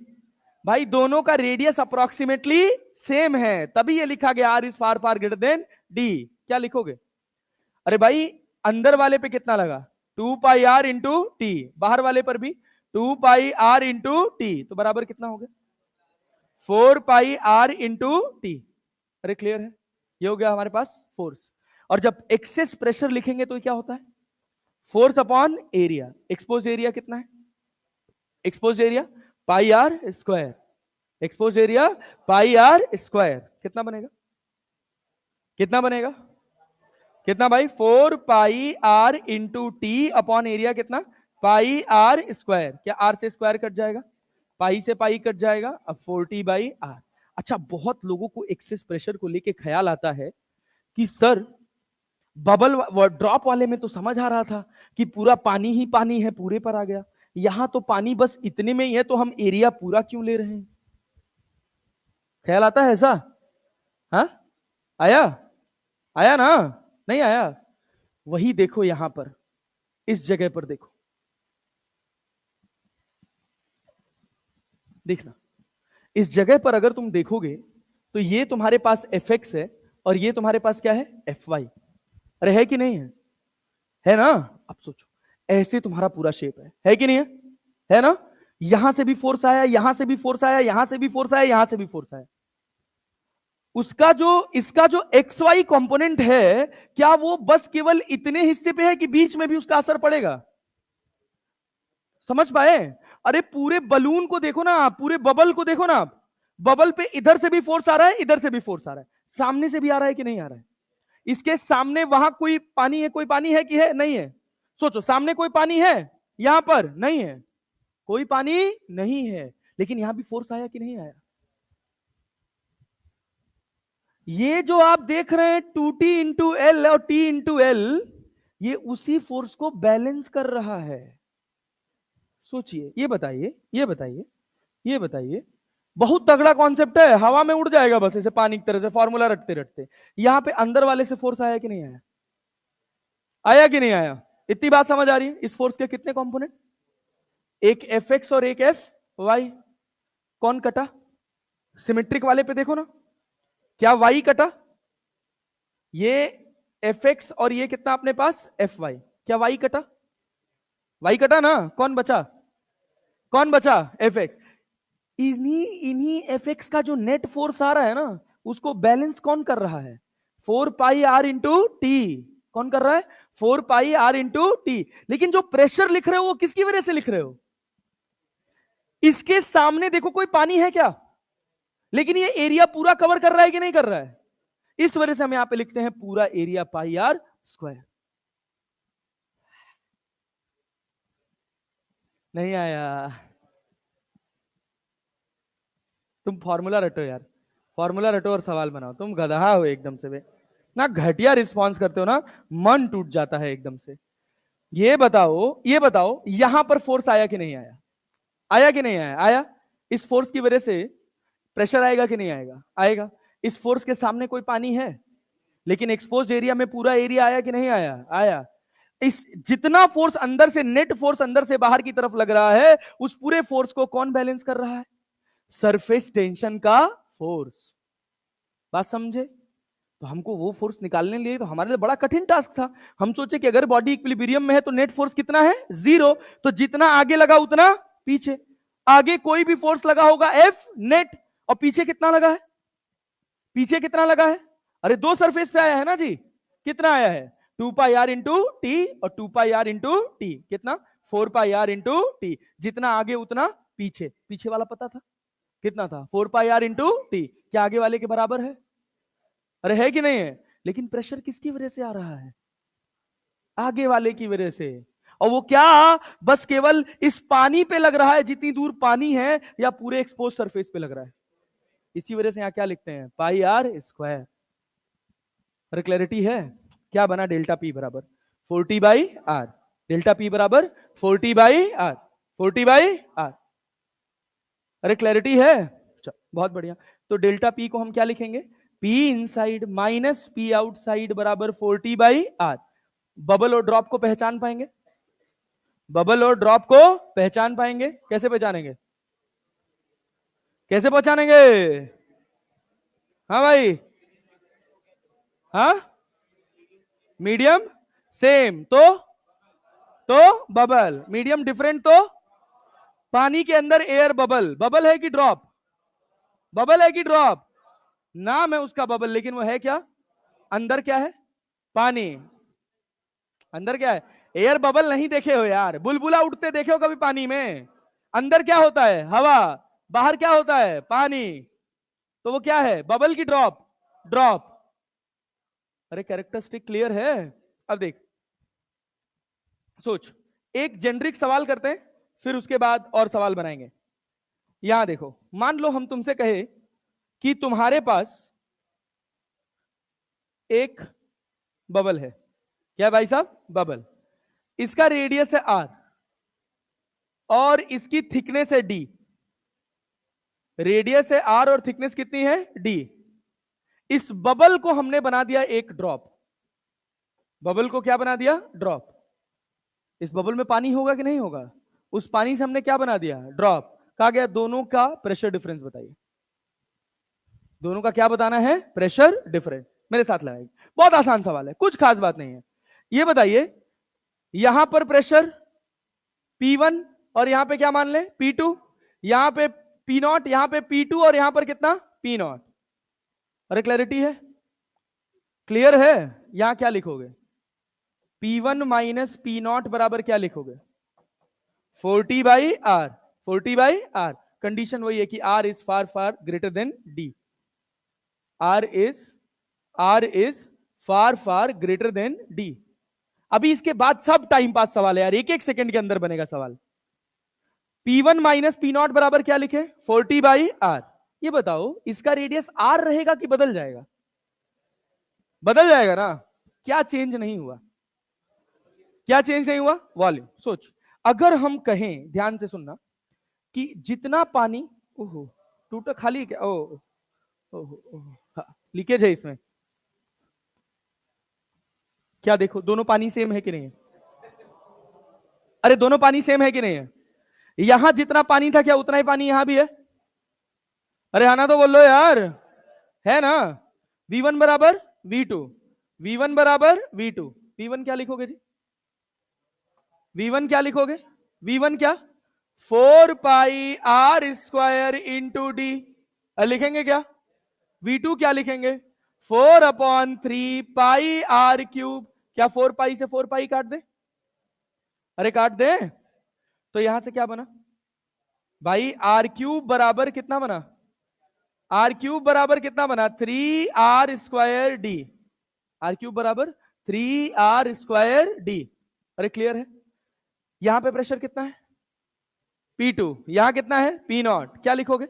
भाई दोनों का रेडियस अप्रोक्सीमेटली सेम है, तभी ये लिखा गया R is far far greater then D। क्या लिखोगे? अरे भाई, अंदर वाले पे कितना लगा? 2 पाई R इंटू टी। बाहर वाले पर भी 2 पाई आर इंटू टी, तो बराबर कितना हो गया? 4 पाई आर इंटू टी। अरे क्लियर है? ये हो गया हमारे पास फोर्स। और जब एक्सेस प्रेशर लिखेंगे तो क्या होता है? Force upon area. Expose area कितना है? Expose area pi r square. Expose area pi r square. कितना बनेगा? कितना बनेगा? कितना भाई? 4 pi r into T upon area कितना? Pi r square. क्या आर से स्क्वायर कट जाएगा? पाई से पाई कट जाएगा। अब 40/r। अच्छा, बहुत लोगों को एक्सेस प्रेशर को लेके ख्याल आता है कि सर बबल ड्रॉप वाले में तो समझ आ रहा था कि पूरा पानी ही पानी है, पूरे पर आ गया। यहां तो पानी बस इतने में ही है, तो हम एरिया पूरा क्यों ले रहे हैं? ख्याल आता है ऐसा? हाँ, आया? आया ना? नहीं आया? वही देखो यहां पर, इस जगह पर देखो, देखना। इस जगह पर अगर तुम देखोगे तो ये तुम्हारे पास fx है और ये तुम्हारे पास क्या है? fy। अरे है कि नहीं है? है ना? अब सोचो, ऐसे तुम्हारा पूरा शेप है कि नहीं है? है ना? यहां से भी फोर्स आया, यहां से भी फोर्स आया, यहां से भी फोर्स आया, यहां से भी फोर्स आया। उसका जो, इसका जो एक्स वाई कंपोनेंट है, क्या वो बस केवल इतने हिस्से पे है कि बीच में भी उसका असर पड़ेगा? समझ पाए? अरे पूरे बलून को देखो ना, पूरे बबल को देखो ना। बबल पे इधर से भी फोर्स आ रहा है, इधर से भी फोर्स आ रहा है, सामने से भी आ रहा है कि नहीं आ रहा है? इसके सामने वहां कोई पानी है? कोई पानी है कि है? नहीं है। सोचो, सामने कोई पानी है? यहां पर नहीं है, कोई पानी नहीं है, लेकिन यहां भी फोर्स आया कि नहीं आया? ये जो आप देख रहे हैं 2t/L और t/L, ये उसी फोर्स को बैलेंस कर रहा है। सोचिए, ये बताइए, ये बताइए, ये बताइए। बहुत तगड़ा कॉन्सेप्ट है, हवा में उड़ जाएगा बस ऐसे पानी की तरह से, फॉर्मूला रटते रटते। यहां पे अंदर वाले से फोर्स आया कि नहीं आया? आया कि नहीं आया? इतनी बात समझ आ रही है? इस फोर्स के कितने कंपोनेंट? एक Fx और एक Fy। कौन कटा? सिमेट्रिक वाले पे देखो ना, क्या y कटा? ये Fx और ये कितना अपने पास? Fy। क्या y कटा? y कटा ना? कौन बचा? कौन बचा? Fx। इन्हीं इन्हीं Fx का जो नेट फोर्स आ रहा है ना, उसको बैलेंस कौन कर रहा है? 4πr into T. कौन कर रहा है? 4πr into T. लेकिन जो प्रेशर लिख रहे हो वो किसकी वजह से लिख रहे हो? इसके सामने देखो, कोई पानी है क्या? लेकिन ये एरिया पूरा कवर कर रहा है कि नहीं कर रहा है? इस वजह से हम यहां पे लिखते हैं पूरा एरिया पाई आर स्क्वायर। नहीं आया? तुम फॉर्मूला रटो यार, फॉर्मूला रटो और सवाल बनाओ। तुम गधा हो एकदम से बे, ना घटिया रिस्पॉन्स करते हो ना, मन टूट जाता है एकदम से। ये बताओ, ये बताओ, यहां पर फोर्स आया कि नहीं आया? आया कि नहीं आया? आया। इस फोर्स की वजह से प्रेशर आएगा कि नहीं आएगा? आएगा। इस फोर्स के सामने कोई पानी है, लेकिन एक्सपोज्ड एरिया में पूरा एरिया आया कि नहीं आया? आया। इस जितना फोर्स अंदर से, नेट फोर्स अंदर से बाहर की तरफ लग रहा है, उस पूरे फोर्स को कौन बैलेंस कर रहा है? सरफेस टेंशन का फोर्स। बात समझे? तो हमको वो फोर्स निकालने लिए तो हमारे लिए बड़ा कठिन टास्क था। हम सोचे कि अगर बॉडी इक्विलिब्रियम में है तो नेट फोर्स कितना है? 0। तो जितना आगे लगा उतना पीछे। आगे कोई भी फोर्स लगा होगा F नेट, और पीछे कितना लगा है? पीछे कितना लगा है? अरे दो सरफेस पे आया है ना जी। कितना आया है? 2πr इंटू टी और 2πr इंटू टी। कितना? 4πr into T. जितना आगे उतना पीछे। पीछे वाला पता था कितना था? 4πr into T. क्या आगे वाले के बराबर है? अरे है कि नहीं है? लेकिन प्रेशर किसकी वजह से आ रहा है? आगे वाले की वजह से। और वो क्या बस केवल इस पानी पे लग रहा है, जितनी दूर पानी है, या पूरे एक्सपोज सरफेस पे लग रहा है? इसी वजह से यहां क्या लिखते हैं? पाई आर स्क्वायर। अरे क्लैरिटी है? क्या बना? डेल्टा पी बराबर 40/r। डेल्टा पी बराबर 40/r। 40/r। अरे क्लैरिटी है? बहुत बढ़िया। तो डेल्टा पी को हम क्या लिखेंगे? P inside minus P outside बराबर 40/r। बबल और ड्रॉप को पहचान पाएंगे? बबल और ड्रॉप को पहचान पाएंगे? कैसे पहचानेंगे? कैसे पहचानेंगे? हाँ भाई, हाँ, मीडियम सेम तो बबल, मीडियम डिफरेंट तो पानी के अंदर एयर बबल, बबल है कि ड्रॉप? बबल है कि ड्रॉप? नाम है उसका बबल, लेकिन वो है क्या? अंदर क्या है? पानी। अंदर क्या है? एयर बबल नहीं देखे हो यार, बुलबुला उठते देखे हो कभी पानी में? अंदर क्या होता है? हवा। बाहर क्या होता है? पानी। तो वो क्या है, बबल की ड्रॉप? ड्रॉप। अरे कैरेक्टरिस्टिक क्लियर है? अब देख, सोच, एक जेनरिक सवाल करते हैं, फिर उसके बाद और सवाल बनाएंगे। यहां देखो, मान लो हम तुमसे कहे कि तुम्हारे पास एक बबल है। क्या भाई साहब? बबल। इसका रेडियस है आर और इसकी थिकनेस है डी। रेडियस है आर और थिकनेस कितनी है? डी। इस बबल को हमने बना दिया एक ड्रॉप। बबल को क्या बना दिया? ड्रॉप। इस बबल में पानी होगा कि नहीं होगा? उस पानी से हमने क्या बना दिया? ड्रॉप। कहा गया दोनों का प्रेशर डिफरेंस बताइए। दोनों का क्या बताना है? Pressure difference. मेरे साथ लगाइए, बहुत आसान सवाल है, कुछ खास बात नहीं है। ये बताइए, यहां पर प्रेशर P1 और यहां पे क्या मान ले? P2। यहां पे P0, यहां पे P2 और यहां पर कितना? P0। अरे क्लैरिटी है? क्लियर है? यहां क्या लिखोगे? P1 माइनस P0 बराबर क्या लिखोगे? 40/R। 40/R। कंडीशन वही है कि R is far far greater then D। R is far far greater then D। अभी इसके बाद सब टाइम पास सवाल है यार, एक एक सेकंड के अंदर बनेगा सवाल। P1 माइनस P0 बराबर क्या लिखे? 40/R। ये बताओ, इसका रेडियस R रहेगा कि बदल जाएगा? बदल जाएगा ना? क्या चेंज नहीं हुआ? क्या चेंज नहीं हुआ? वॉल्यूम। सोच, अगर हम कहें, ध्यान से सुनना, कि जितना पानी, ओहो टूटा खाली है क्या? ओहो ओहो, हाँ, लीकेज है इसमें। क्या देखो, दोनों पानी सेम है कि नहीं है? अरे दोनों पानी सेम है कि नहीं है? यहां जितना पानी था, क्या उतना ही पानी यहां भी है? अरे आना तो बोलो यार, है ना? V1 बराबर V2। V1 बराबर V2। V1 क्या लिखोगे जी? V1 क्या लिखोगे? V1 क्या? 4πr² into D. लिखेंगे क्या? V2 क्या लिखेंगे? 4/3πr³। क्या 4π से 4π काट दे? अरे काट दे। तो यहां से क्या बना भाई? R³ बराबर कितना बना? R³ बराबर कितना बना? 3r²d। R³ बराबर 3r²d। अरे क्लियर है? यहां पे प्रेशर कितना है? P2। यहां कितना है? P0। क्या लिखोगे?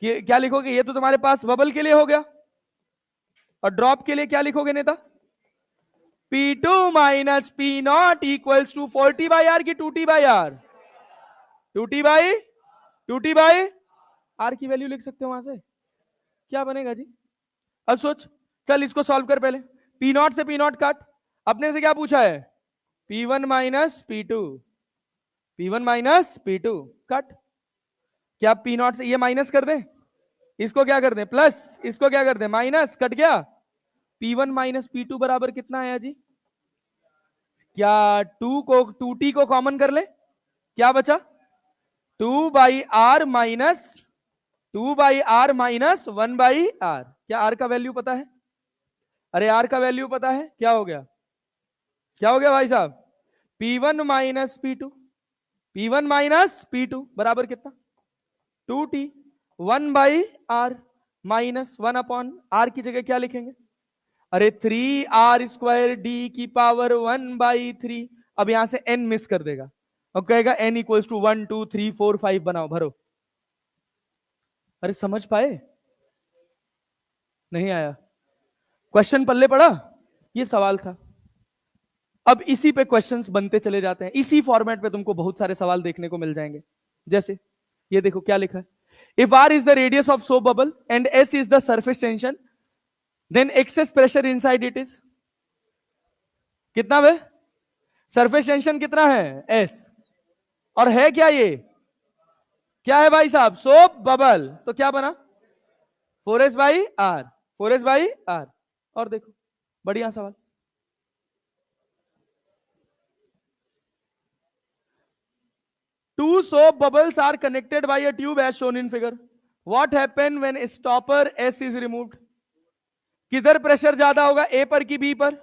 क्या लिखोगे? ये तो तुम्हारे पास बबल के लिए हो गया, और ड्रॉप के लिए क्या लिखोगे नेता? P2 minus P0 equals to 40/R की 2T/R? 2T/R की वैल्यू लिख सकते हो वहां से। क्या बनेगा जी? अब सोच, चल इसको सॉल्व कर पहले। P0 से P0 काट। अपने से क्या पूछा है? P1 minus P2। P1 minus P2 cut. क्या P0 से ये माइनस कर दे? इसको क्या कर दे? प्लस। इसको क्या कर दे? माइनस। कट गया। P1 माइनस P2 बराबर कितना आया जी? क्या 2T को कॉमन कर ले? क्या बचा? 2/R minus 1/R। क्या R का वैल्यू पता है? अरे R का वैल्यू पता है? क्या हो गया? क्या हो गया भाई साहब? P1 minus P2। P1 minus P2 बराबर कितना? 2T। 1/R माइनस 1/R की जगह क्या लिखेंगे? अरे 3r²d की पावर 1/3। अब यहां से n मिस कर देगा और कहेगा n इक्वल्स टू 1 2 3 4 5 बनाओ, भरो। अरे समझ पाए? नहीं आया? क्वेश्चन पल्ले पड़ा? ये सवाल था। अब इसी पे क्वेश्चंस बनते चले जाते हैं, इसी फॉर्मेट पे तुमको बहुत सारे सवाल देखने को मिल जाएंगे। जैसे ये देखो क्या लिखा है, if r is the radius of soap bubble and s is the surface tension, then excess pressure inside it is कितना वे? सरफेस टेंशन कितना है? s। और है क्या ये? क्या है भाई साहब? Soap bubble. तो क्या बना? 4s/r। 4s/r। और देखो, बढ़िया सवाल। Two soap bubbles are connected by a tube as shown in figure. What happen when stopper S is removed? किधर प्रेशर ज्यादा होगा, ए पर कि बी पर?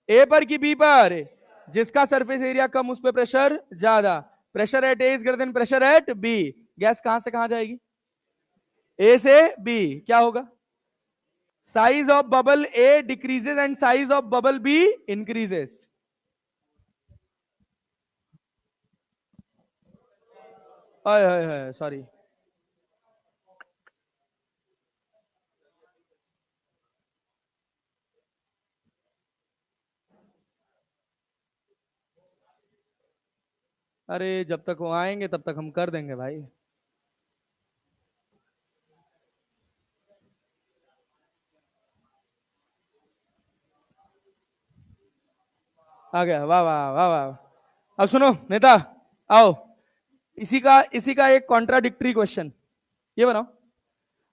ए पर कि बी पर? जिसका सरफेस एरिया कम उस पर प्रेशर ज्यादा. Pressure at A is greater than pressure at B. Gas कहां से कहां जाएगी? ए से बी. क्या होगा? Size of bubble A decreases and size of bubble B increases. Sorry. अरे जब तक वो आएंगे तब तक हम कर देंगे भाई. आ गया. वाह वाह वाह वाह. अब सुनो नेता, आओ. इसी का एक कॉन्ट्राडिक्टरी क्वेश्चन ये बनाओ.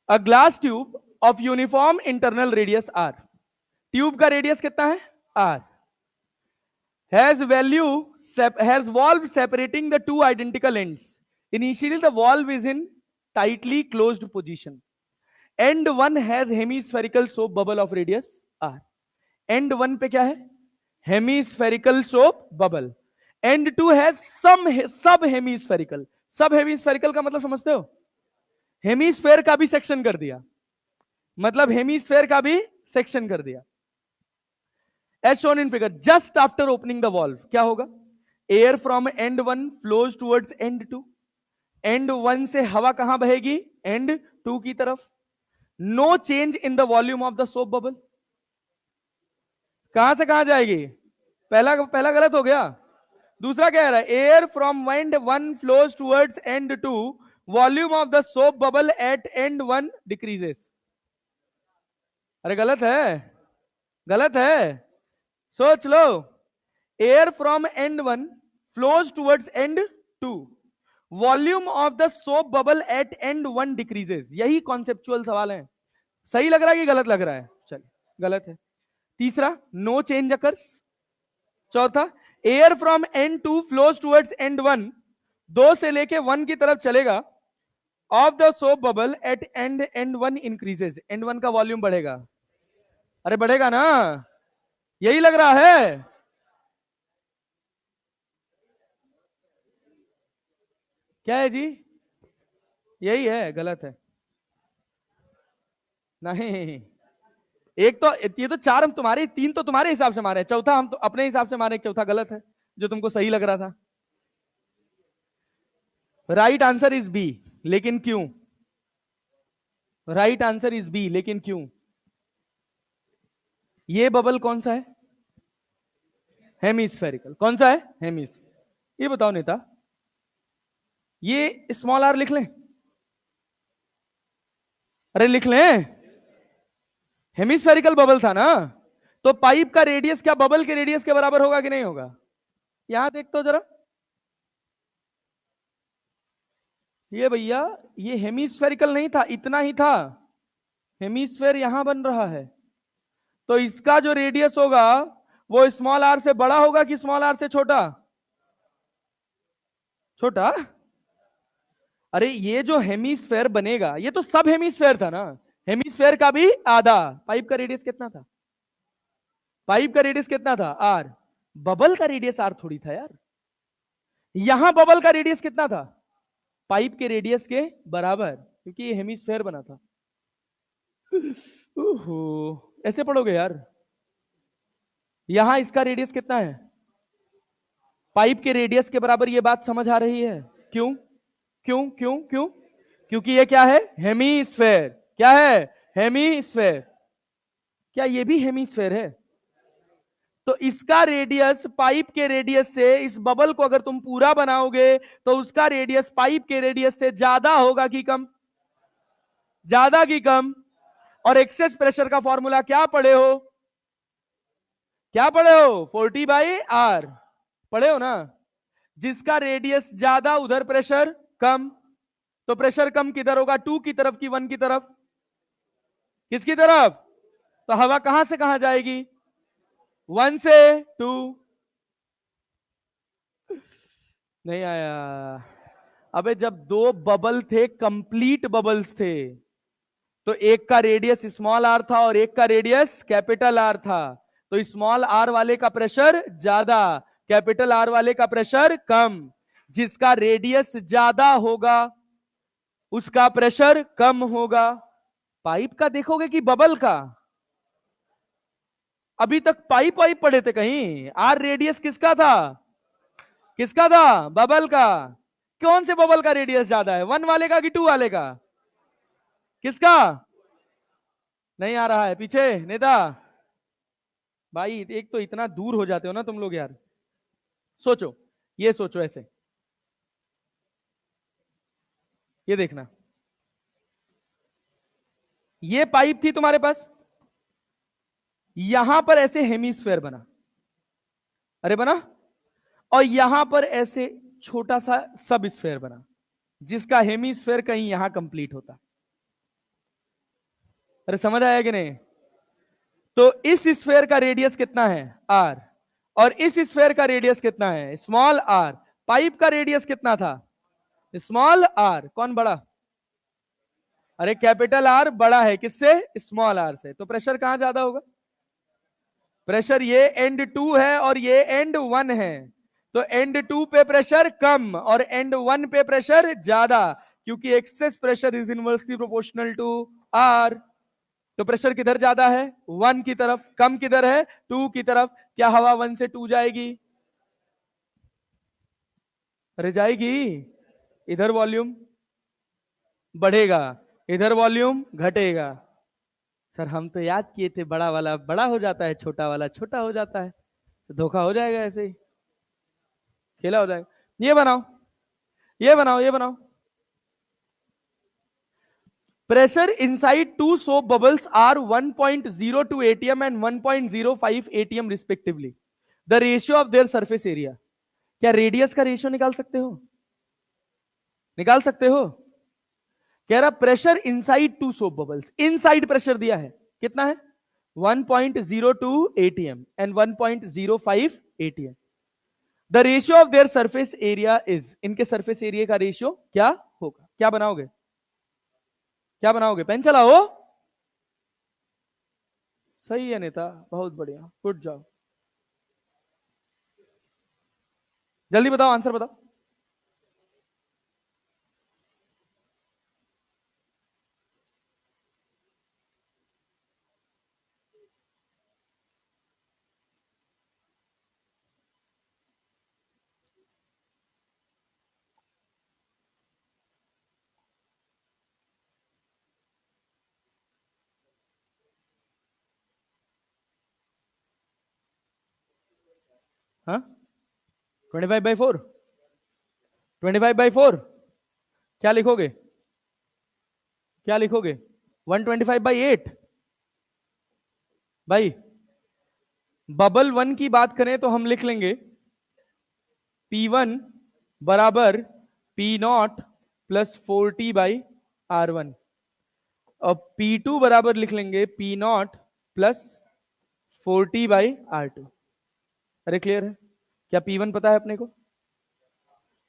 A glass tube of uniform internal radius R. Tube का रेडियस कितना है? R. has valve separating the two identical ends. Initially the valve is in tightly closed position. End 1 has hemispherical soap bubble of radius r. End 1 पे क्या है? Hemispherical soap bubble. End 2 has some sub hemispherical. सब hemispherical का मतलब समझते हो? Hemisphere का भी सेक्शन कर दिया, मतलब हेमिस्फेयर का भी सेक्शन कर दिया. As shown in figure, just after opening the valve, क्या होगा? Air from end 1 flows towards end 2. End 1 से हवा कहां बहेगी? End 2 की तरफ. No change in the volume of the soap bubble. कहां से कहां जाएगी? पहला गलत हो गया. दूसरा क्या है? Air from end 1 flows towards end 2. Volume of the soap bubble at end 1 decreases. अरे गलत है, गलत है. सोच लो. Air from end 1 flows towards end 2. Volume of the soap bubble at end 1 decreases. यही कॉन्सेप्चुअल सवाल है. सही लग रहा है कि गलत लग रहा है? चलिए गलत है. तीसरा, नो चेंज अकर्स. चौथा, air from end 2 flows towards end 1. 2 से लेके 1 की तरफ चलेगा. Of the soap bubble at end 1 increases. End 1 का वॉल्यूम बढ़ेगा. अरे बढ़ेगा ना? यही लग रहा है. क्या है जी? यही है. गलत है. नहीं, एक तो ये तो 4 हम तुम्हारे, 3 तो तुम्हारे हिसाब से मारे, चौथा हम तो अपने हिसाब से मारे. चौथा गलत है जो तुमको सही लग रहा था. Right answer is B. लेकिन क्यों? राइट आंसर इज बी, लेकिन क्यों? ये बबल कौन सा है? हेमिस्फेरिकल. कौन सा है? हेमिस्फेरिकल. ये बताओ नेता, ये स्मॉल आर लिख लें? अरे लिख लें. हेमिस्फेरिकल बबल था ना, तो पाइप का रेडियस क्या बबल के रेडियस के बराबर होगा कि नहीं होगा? यहां देख तो जरा. ये भैया, ये हेमिस्फेरिकल नहीं था, इतना ही था. हेमिस्फेयर यहां बन रहा है, तो इसका जो रेडियस होगा वो स्मॉल आर से बड़ा होगा कि स्मॉल आर से छोटा? छोटा. अरे ये जो हेमिस्फेयर बनेगा, ये तो सब हेमिस्फेयर था ना. हेमिस्फेयर का भी आधा. पाइप का रेडियस कितना था? पाइप का रेडियस कितना था? आर. बबल का रेडियस आर थोड़ी था यार. यहां बबल का रेडियस कितना था? पाइप के रेडियस के बराबर, क्योंकि ये हेमिस्फेयर बना था. ऐसे पढ़ोगे यार. यहां इसका रेडियस कितना है? पाइप के रेडियस के बराबर. ये बात समझ आ रही है? क्यों क्यों क्यों क्यों? क्योंकि ये क्या है? हेमिस्फेयर. क्या है? हेमिस्फेयर. क्या ये भी हेमिस्फेयर है? तो इसका रेडियस पाइप के रेडियस से, इस बबल को अगर तुम पूरा बनाओगे तो उसका रेडियस पाइप के रेडियस से ज्यादा होगा कि कम? ज्यादा कि कम? और एक्सेस प्रेशर का फॉर्मूला क्या पढ़े हो? क्या पढ़े हो? 40/r पढ़े हो ना. जिसका रेडियस ज्यादा उधर प्रेशर कम. तो प्रेशर कम किधर होगा? 2 की तरफ की 1 की तरफ? किसकी तरफ? तो हवा कहां से कहां जाएगी? 1 से 2. नहीं आया। अबे जब दो बबल थे, कंप्लीट बबल्स थे, तो एक का रेडियस स्मॉल आर था और एक का रेडियस कैपिटल आर था, तो स्मॉल आर वाले का प्रेशर ज्यादा, कैपिटल आर वाले का प्रेशर कम। जिसका रेडियस ज्यादा होगा उसका प्रेशर कम होगा। पाइप का देखोगे कि बबल का? अभी तक पाइप वाइप पढ़े थे कहीं? आर रेडियस किसका था? किसका था? बबल का। कौन से बबल का रेडियस ज्यादा है, वन वाले का कि टू वाले का? किसका? नहीं आ रहा है, पीछे नेता। भाई एक तो इतना दूर हो जाते हो ना तुम लोग यार। सोचो, ये सोचो ऐसे, ये देखना, ये पाइप थी तुम्हारे पास, यहां पर ऐसे हेमिस्फेयर बना, अरे बना, और यहां पर ऐसे छोटा सा सब स्फेयर बना, जिसका हेमिस्फेयर कहीं यहां कंप्लीट होता। अरे समझ आया कि नहीं? तो इस स्फेयर का रेडियस कितना है? आर। और इस स्फेयर का रेडियस कितना है? Small R. पाइप का रेडियस कितना था? Small R. कौन बड़ा? अरे कैपिटल आर बड़ा है किससे? स्मॉल आर से। तो प्रेशर कहां ज्यादा होगा? प्रेशर ये एंड टू है और ये एंड वन है, तो एंड टू पे प्रेशर कम और एंड वन पे प्रेशर ज्यादा, क्योंकि excess pressure is inversely proportional to R. तो प्रेशर किधर ज्यादा है? वन की तरफ। कम किधर है? टू की तरफ। क्या हवा वन से टू जाएगी? अरे जाएगी। इधर वॉल्यूम बढ़ेगा, इधर वॉल्यूम घटेगा। सर हम तो याद किए थे बड़ा वाला बड़ा हो जाता है, छोटा वाला छोटा हो जाता है, तो धोखा हो जाएगा, ऐसे ही खेला हो जाएगा। ये बनाओ, ये बनाओ, ये बनाओ। Pressure inside two soap bubbles are 1.02 atm and 1.05 atm respectively. The ratio of their surface area. क्या रेडियस का रेशियो निकाल सकते हो? निकाल सकते हो? कह रहा pressure inside to soap bubbles, inside pressure दिया है कितना है? 1.02 atm and 1.05 atm. The ratio of their surface area is, इनके सरफेस एरिया का रेशियो क्या होगा? क्या बनाओगे? क्या बनाओगे? पेन चलाओ। सही है नेता, बहुत बढ़िया, गुड जॉब। जल्दी बताओ, आंसर बताओ। हाँ, 25/4। 25/4 क्या लिखोगे? क्या लिखोगे? 125/8। भाई बबल वन की बात करें तो हम लिख लेंगे P1 बराबर P0 प्लस 4T/R1, और P2 बराबर लिख लेंगे P0 प्लस 4T/R2। अरे क्लियर है? क्या P1 पता है अपने को?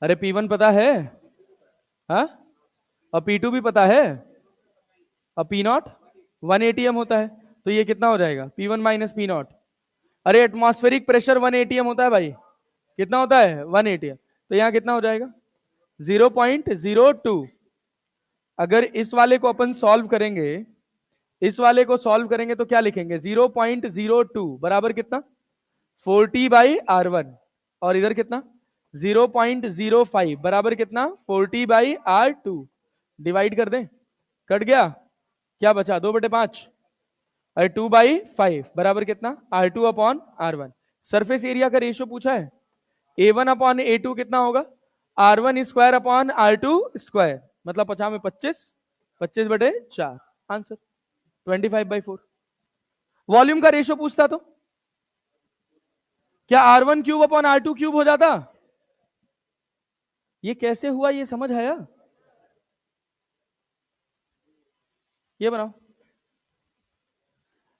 अरे P1 पता है, हाँ, और P2 भी पता है, और P0 1 atm होता है, तो ये कितना हो जाएगा? P1 minus P0। अरे एटमॉस्फेरिक प्रेशर 1 atm होता है भाई, कितना होता है? 1 atm, तो यहां कितना हो जाएगा? 0.02। अगर इस वाले को अपन सॉल्व करेंगे, इस वाले को सॉल्व करेंगे तो क्या लिखेंगे? 0.02 बराबर कितना? 4T/R1। और इधर कितना? 0.05 बराबर कितना? 4T/R2। डिवाइड कर दें, कट गया, क्या बचा? 2/5। और 2/5 बराबर कितना? R2/R1। सरफेस एरिया का रेशियो पूछा है, A1/A2 कितना होगा? R1²/R2², मतलब 50 में 25, 25/4। आंसर 25/4। वॉल्यूम का रेशियो पूछता तो क्या R1³/R2³ हो जाता? ये कैसे हुआ, ये समझ आया? ये बनाओ।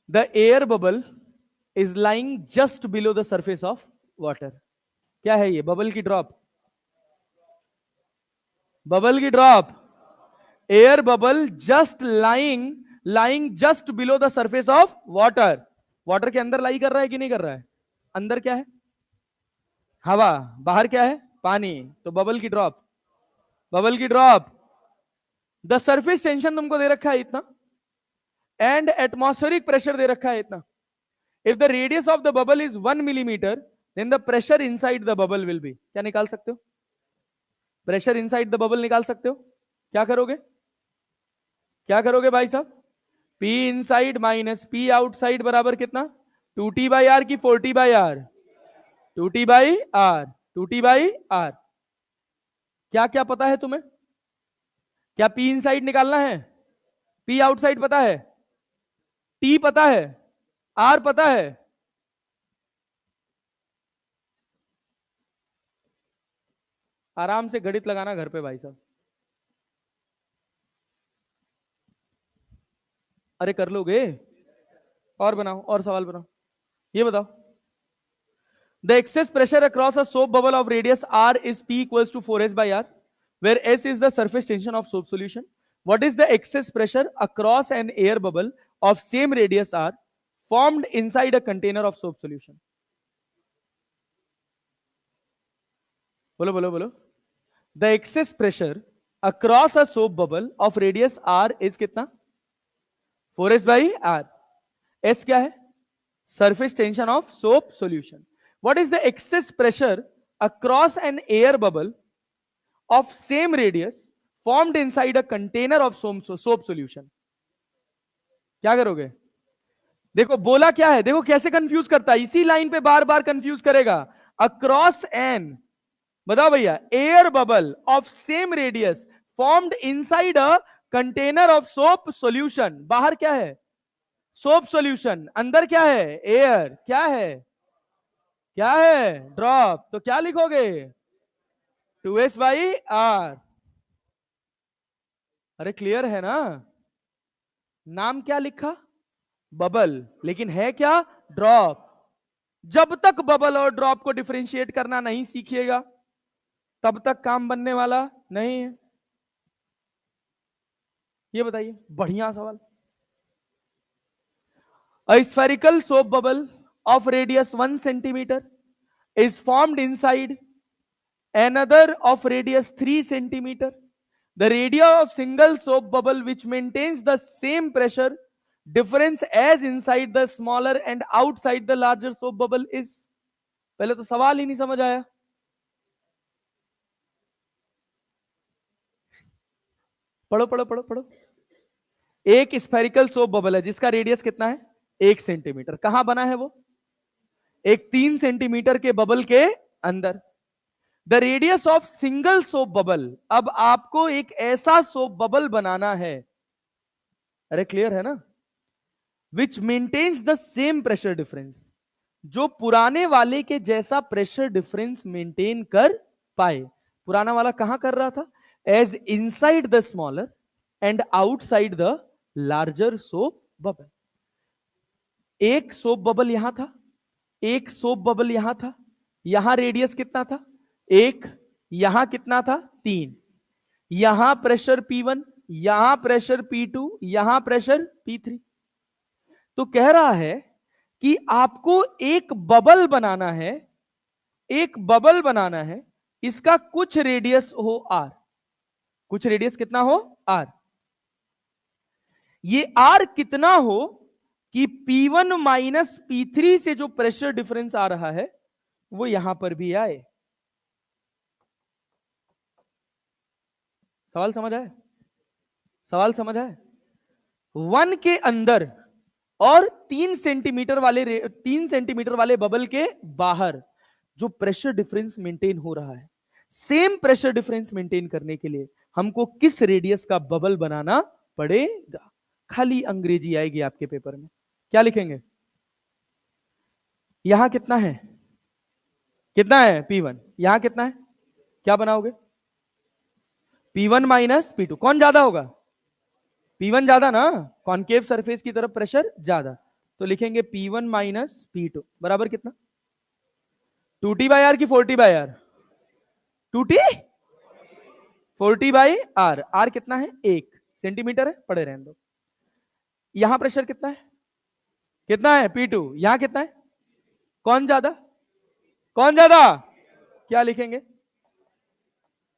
The air bubble is lying just below the surface of water. क्या है ये? बबल की ड्रॉप। बबल की drop, air bubble just lying just below the surface of water. Water के अंदर लाई कर रहा है कि नहीं कर रहा है? अंदर क्या है? हवा। बाहर क्या है? पानी। तो बबल की ड्रॉप, बबल की ड्रॉप। द सरफेस टेंशन तुमको दे रखा है इतना, एंड एटमॉस्फेरिक प्रेशर दे रखा है इतना। If the radius of the bubble is 1 millimetre, then the pressure inside the bubble will be, क्या निकाल सकते हो? प्रेशर इनसाइड द बबल निकाल सकते हो। क्या करोगे? क्या करोगे भाई साहब? P inside minus P outside बराबर कितना? 2T/R की 4T/R? 2T/R, 2T/R। क्या क्या पता है तुम्हें? क्या P इनसाइड निकालना है? P आउटसाइड पता है? T पता है? R पता है? आराम से गणित लगाना घर पे भाई साहब। अरे कर लोगे? और बनाओ, और सवाल बनाओ। ये बताओ, the excess pressure across a soap bubble of radius r is P equals to 4s/r, where s is the surface tension of soap solution. What is the excess pressure across an air bubble of same radius r formed inside a container of soap solution? बोलो बोलो बोलो। The excess pressure across a soap bubble of radius r is कितना? 4s/r। s क्या है? Surface tension of soap solution. What is the excess pressure across an air bubble of same radius formed inside a container of soap solution? क्या करोगे? देखो बोला क्या है, देखो कैसे कंफ्यूज करता है, इसी लाइन पे बार बार कंफ्यूज करेगा। अक्रॉस एन, बताओ भैया, air bubble of same radius formed inside a container of soap solution. बाहर क्या है? Soap solution. अंदर क्या है? एयर। क्या है? क्या है? ड्रॉप। तो क्या लिखोगे? 2s/r। अरे क्लियर है ना? नाम क्या लिखा? बबल, लेकिन है क्या? ड्रॉप। जब तक बबल और ड्रॉप को डिफरेंशिएट करना नहीं सीखिएगा, तब तक काम बनने वाला नहीं है। ये बताइए, बढ़िया सवाल। A spherical soap bubble of radius 1 centimeter is formed inside another of radius 3 centimeter. The radius of single soap bubble which maintains the same pressure difference as inside the smaller and outside the larger soap bubble is। पहले तो सवाल ही नहीं समझ आया। पढ़ो पढ़ो पढ़ो पढ़ो। एक स्फेरिकल सोप बबल है जिसका रेडियस कितना है? 1 सेंटीमीटर। कहां बना है वो? एक 3 सेंटीमीटर के बबल के अंदर। The radius of single soap bubble, अब आपको एक ऐसा सोप बबल बनाना है, अरे क्लियर है ना, which maintains the same pressure difference, जो पुराने वाले के जैसा प्रेशर डिफरेंस मेंटेन कर पाए। पुराना वाला कहां कर रहा था? As inside the smaller and outside the larger soap bubble. एक सोप बबल यहां था, एक सोप बबल यहां था। यहां रेडियस कितना था? 1। यहां कितना था? 3। यहां प्रेशर P1, यहां प्रेशर P2, यहां प्रेशर P3। तो कह रहा है कि आपको एक बबल बनाना है, एक बबल बनाना है, इसका कुछ रेडियस हो R। कुछ रेडियस कितना हो? R। ये R कितना हो कि P1 माइनस P3 से जो प्रेशर डिफरेंस आ रहा है वो यहां पर भी आए। सवाल समझ आए? सवाल समझ आए? 1 के अंदर और 3 सेंटीमीटर वाले बबल के बाहर जो प्रेशर डिफरेंस मेंटेन हो रहा है, सेम प्रेशर डिफरेंस मेंटेन करने के लिए हमको किस रेडियस का बबल बनाना पड़ेगा? खाली अंग्रेजी आएगी आपके पेपर में। क्या लिखेंगे? यहां कितना है? कितना है? P1। यहां कितना है? क्या बनाओगे? P1 minus P2। कौन ज्यादा होगा? P1 ज्यादा ना, कॉनकेव सरफेस की तरफ प्रेशर ज्यादा। तो लिखेंगे P1 माइनस P2 बराबर कितना? 2T/R की 4T/R? 2T? 40/r। r कितना है? 1 सेंटीमीटर है, पड़े रहने दो। यहां प्रेशर कितना है? कितना है? P2। यहां कितना है? कौन ज्यादा? कौन ज्यादा? क्या लिखेंगे?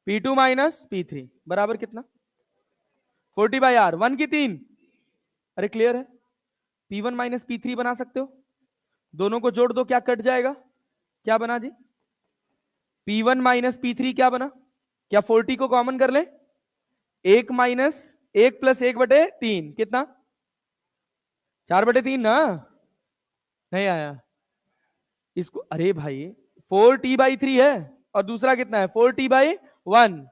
P2 माइनस P3 बराबर कितना? 40/r। 1 की 3। अरे क्लियर है? P1 माइनस P3 बना सकते हो, दोनों को जोड़ दो, क्या कट जाएगा? क्या बना जी? P1 माइनस P3 क्या बना? क्या 40 को कॉमन कर ले? 1 माइनस 1 प्लस 1/3 कितना? 4/3 ना? नहीं आया इसको। अरे भाई 4t/3 है और दूसरा कितना है? 4t/1।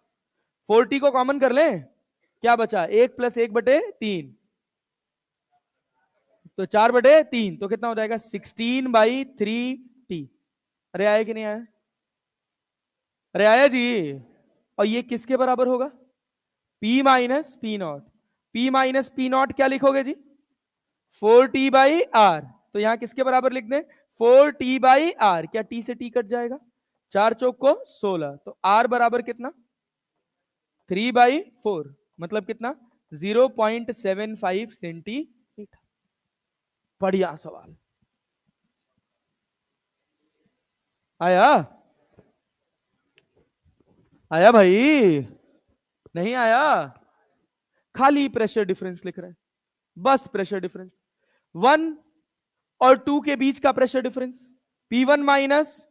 4t को कॉमन कर ले, क्या बचा? 1 प्लस 1/3 तो 4/3 तो कितना हो जाएगा? 16/3t। अरे आया कि नहीं आया? अरे आया जी। और ये किसके बराबर होगा? P minus P not. P minus P not क्या लिखोगे जी? 4t/r। तो यहां किसके बराबर लिख दें? 4t/r। क्या t से t कट जाएगा? 4 चौक को 16, तो r बराबर कितना? 3/4। मतलब कितना? 0.75 सेंटीमीटर। बढ़िया सवाल आया। आया भाई? नहीं आया? खाली प्रेशर डिफरेंस लिख रहे हैं, बस प्रेशर डिफरेंस। 1 और 2 के बीच का pressure difference P1 minus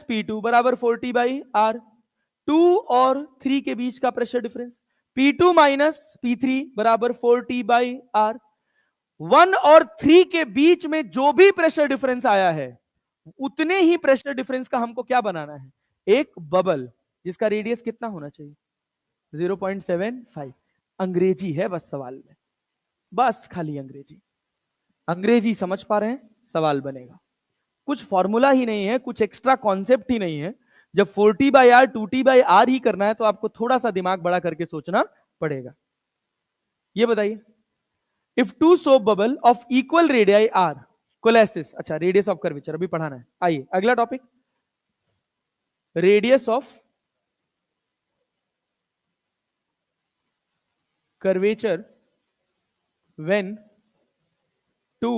P2 बराबर 40/r। 2 और 3 के बीच का pressure difference P2 minus P3 बराबर 40/r। 1 और 3 के बीच में जो भी प्रेशर डिफरेंस आया है, उतने ही प्रेशर डिफरेंस का हमको क्या बनाना है? एक बबल जिसका रेडियस कितना होना चाहिए? 0.75। अंग्रेजी है बस सवाल में, बस खाली अंग्रेजी। अंग्रेजी समझ पा रहे हैं? सवाल बनेगा। कुछ फॉर्मूला ही नहीं है, कुछ एक्स्ट्रा कॉन्सेप्ट ही नहीं है। जब 40/r 2t/r ही करना है तो आपको थोड़ा सा दिमाग बड़ा करके सोचना पड़ेगा। ये बताइए, if two soap bubble of equal radii are coalesces. अच्छा, रेडियस ऑफ कर्वेचर अभी पढ़ाना है। आइए अगला topic, radius of curvature when two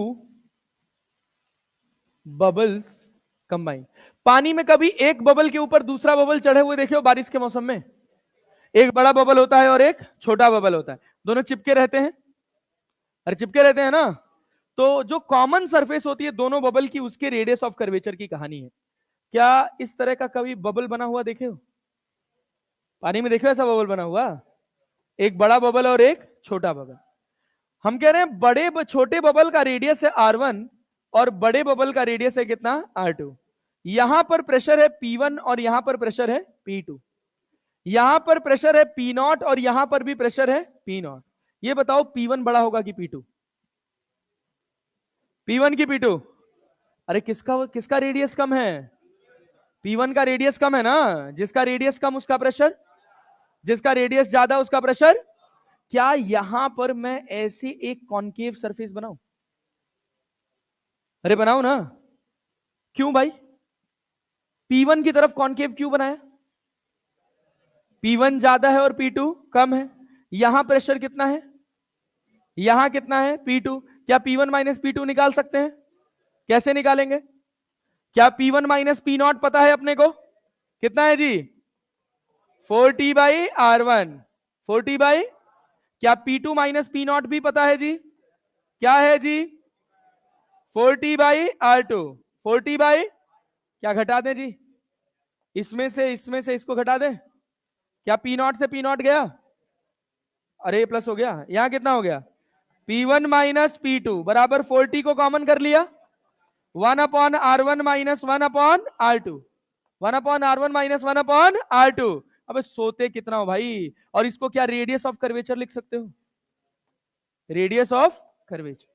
bubbles combine. पानी में कभी एक बबल के ऊपर दूसरा बबल चढ़े हुए देखे हो बारिश के मौसम में? एक बड़ा बबल होता है और एक छोटा बबल होता है, दोनों चिपके रहते हैं। अरे चिपके रहते हैं ना? तो जो कॉमन सरफेस होती है दोनों बबल की, उसके रेडियस ऑफ कर्वेचर की कहानी है। क्या इस तरह का कभी बबल बना हुआ देखे हो? पानी में देखे हो ऐसा बबल बना हुआ? एक बड़ा बबल और एक छोटा बबल। हम कह रहे हैं बड़े छोटे बबल का रेडियस है R1 और बड़े बबल का रेडियस है कितना? R2। यहां पर प्रेशर है P1 और यहां पर प्रेशर है P2। यहां पर प्रेशर है P0 और यहां पर भी प्रेशर है P0। ये बताओ P1 बड़ा होगा कि P2? P1 की P2? अरे किसका किसका रेडियस कम है? P1 का रेडियस कम है ना? जिसका रेडियस कम उसका प्रेशर, जिसका रेडियस ज्यादा उसका प्रेशर। क्या यहां पर मैं ऐसे एक कॉनकेव सरफेस बनाऊं? अरे बनाऊं ना? क्यों भाई? P1 की तरफ कॉनकेव क्यों बनाया? P1 ज्यादा है और P2 कम है। यहां प्रेशर कितना है? यहां कितना है? P2। क्या P1 माइनस P2 निकाल सकते हैं? कैसे निकालेंगे? क्या P1 माइनस P0 पता है अपने को? कितना है जी? 40/R1। 40 क्या P2 माइनस P0 भी पता है जी? क्या है जी? 40/R2। 40 क्या घटा दें जी? इसमें से इसको घटा दें। क्या P0 से P0 गया? अरे प्लस हो गया। यहां कितना हो गया? P1 माइनस P2 बराबर 40 को कॉमन कर लिया, 1/R1 minus 1/R2। 1/R1 minus 1/R2। अब सोते कितना हो भाई? और इसको क्या रेडियस ऑफ कर्वेचर लिख सकते हो? Radius of curvature.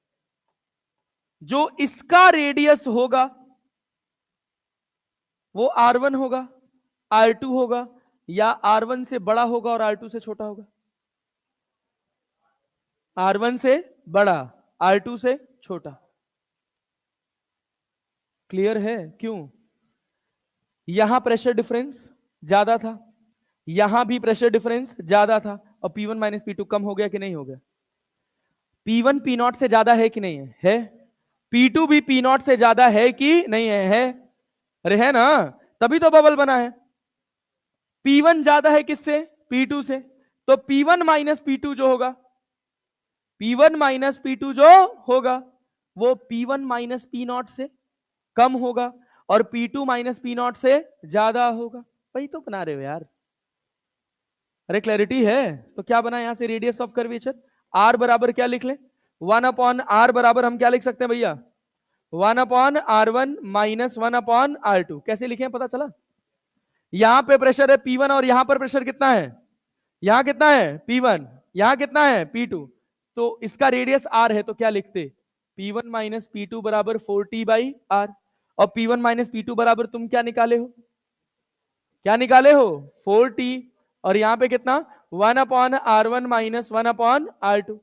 जो इसका रेडियस होगा वो R1 होगा, R2 होगा, या R1 से बड़ा होगा और R2 से छोटा होगा? R1 से बड़ा, R2 से छोटा। क्लियर है? क्यों? यहां प्रेशर डिफरेंस ज्यादा था, यहां भी प्रेशर डिफरेंस ज्यादा था और P1 माइनस P2 कम हो गया कि नहीं हो गया? P1 P0 से ज्यादा है कि नहीं है? है। P2 भी P0 से ज्यादा है कि नहीं है? है। अरे है ना, तभी तो बबल बना है। P1 ज्यादा है किससे? P2 से। तो P1 माइनस P2 जो होगा, P1 माइनस P2 जो होगा वो P1 माइनस P0 से कम होगा और P2 माइनस P0 से ज्यादा होगा। वही तो बना रहे हो यार। अरे क्लैरिटी है तो क्या बना यहां से? रेडियस ऑफ कर्वेचर R बराबर क्या लिख ले? 1/R बराबर हम क्या लिख सकते हैं भैया? 1/R1 minus 1/R2। कैसे लिखे पता चला? यहां पे प्रेशर है P1 और यहां पर प्रेशर कितना है? यहां कितना है? P1। यहां कितना है? P2। तो इसका रेडियस R है तो क्या लिखते? P1 माइनस P2 बराबर 4T/R। और P1 माइनस P2 बराबर तुम क्या निकाले हो? क्या निकाले हो? 4T। और यहां पे कितना? 1/R1 minus 1/R2।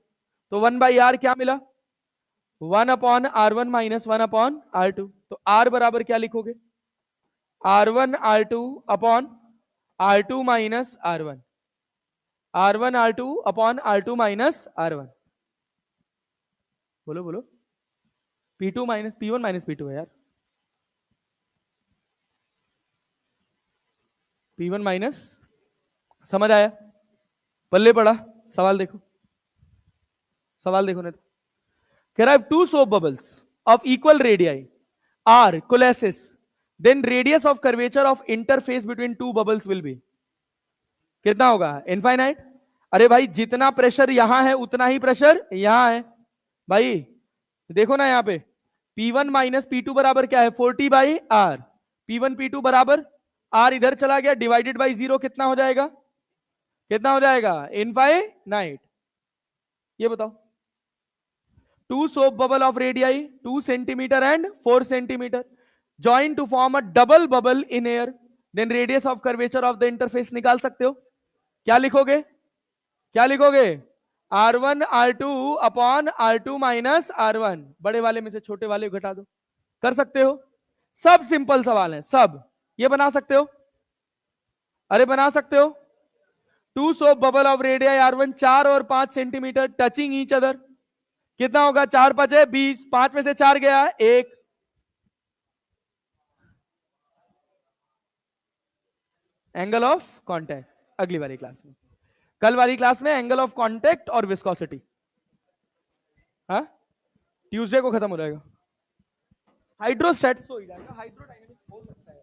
तो 1/R क्या मिला? 1/R1 minus 1/R2। तो R बराबर क्या लिखोगे? R1 R2 upon R2 minus R1। R1 R2 upon R2 minus R1। बोलो बोलो। P2 minus P1 minus P2 है यार। P1 माइनस, समझ आया? पल्ले पड़ा? सवाल देखो, सवाल देखो नहीं तो। कह रहा है two soap bubbles of equal radii are coalesces, then radius of curvature of interface between two bubbles will be. कितना होगा? इनफाइनाइट। अरे भाई जितना प्रेशर यहां है उतना ही प्रेशर यहां है भाई। देखो ना यहां पे P1 माइनस P2 बराबर क्या है? 4T/R। P1 P2 बराबर R इधर चला गया, डिवाइडेड बाई 0 कितना हो जाएगा? कितना हो जाएगा? इनफाइनाइट। ये बताओ। Two soap bubble of radii 2 centimetre and 4 centimetre join to form a double bubble in air, then radius of curvature of the interface निकाल सकते हो। क्या लिखोगे? क्या लिखोगे? R1 R2 upon R2 minus R1। बड़े वाले में से छोटे वाले को घटा दो। कर सकते हो? सब सिंपल सवाल है सब। ये बना सकते हो? अरे बना सकते हो। Two soap bubble of radii R1 4 और 5 सेंटीमीटर टचिंग ईच अदर। कितना होगा? 4 5 है 20, 5 में से 4 गया 1। एंगल ऑफ कांटेक्ट अगली वाली क्लास में। कल वाली क्लास में एंगल ऑफ कांटेक्ट और विस्कोसिटी। हाँ, ट्यूसडे को खत्म हो जाएगा। हाइड्रोस्टैट्स तो हो जाएगा, हाइड्रोडायनेमिक्स हो सकता है।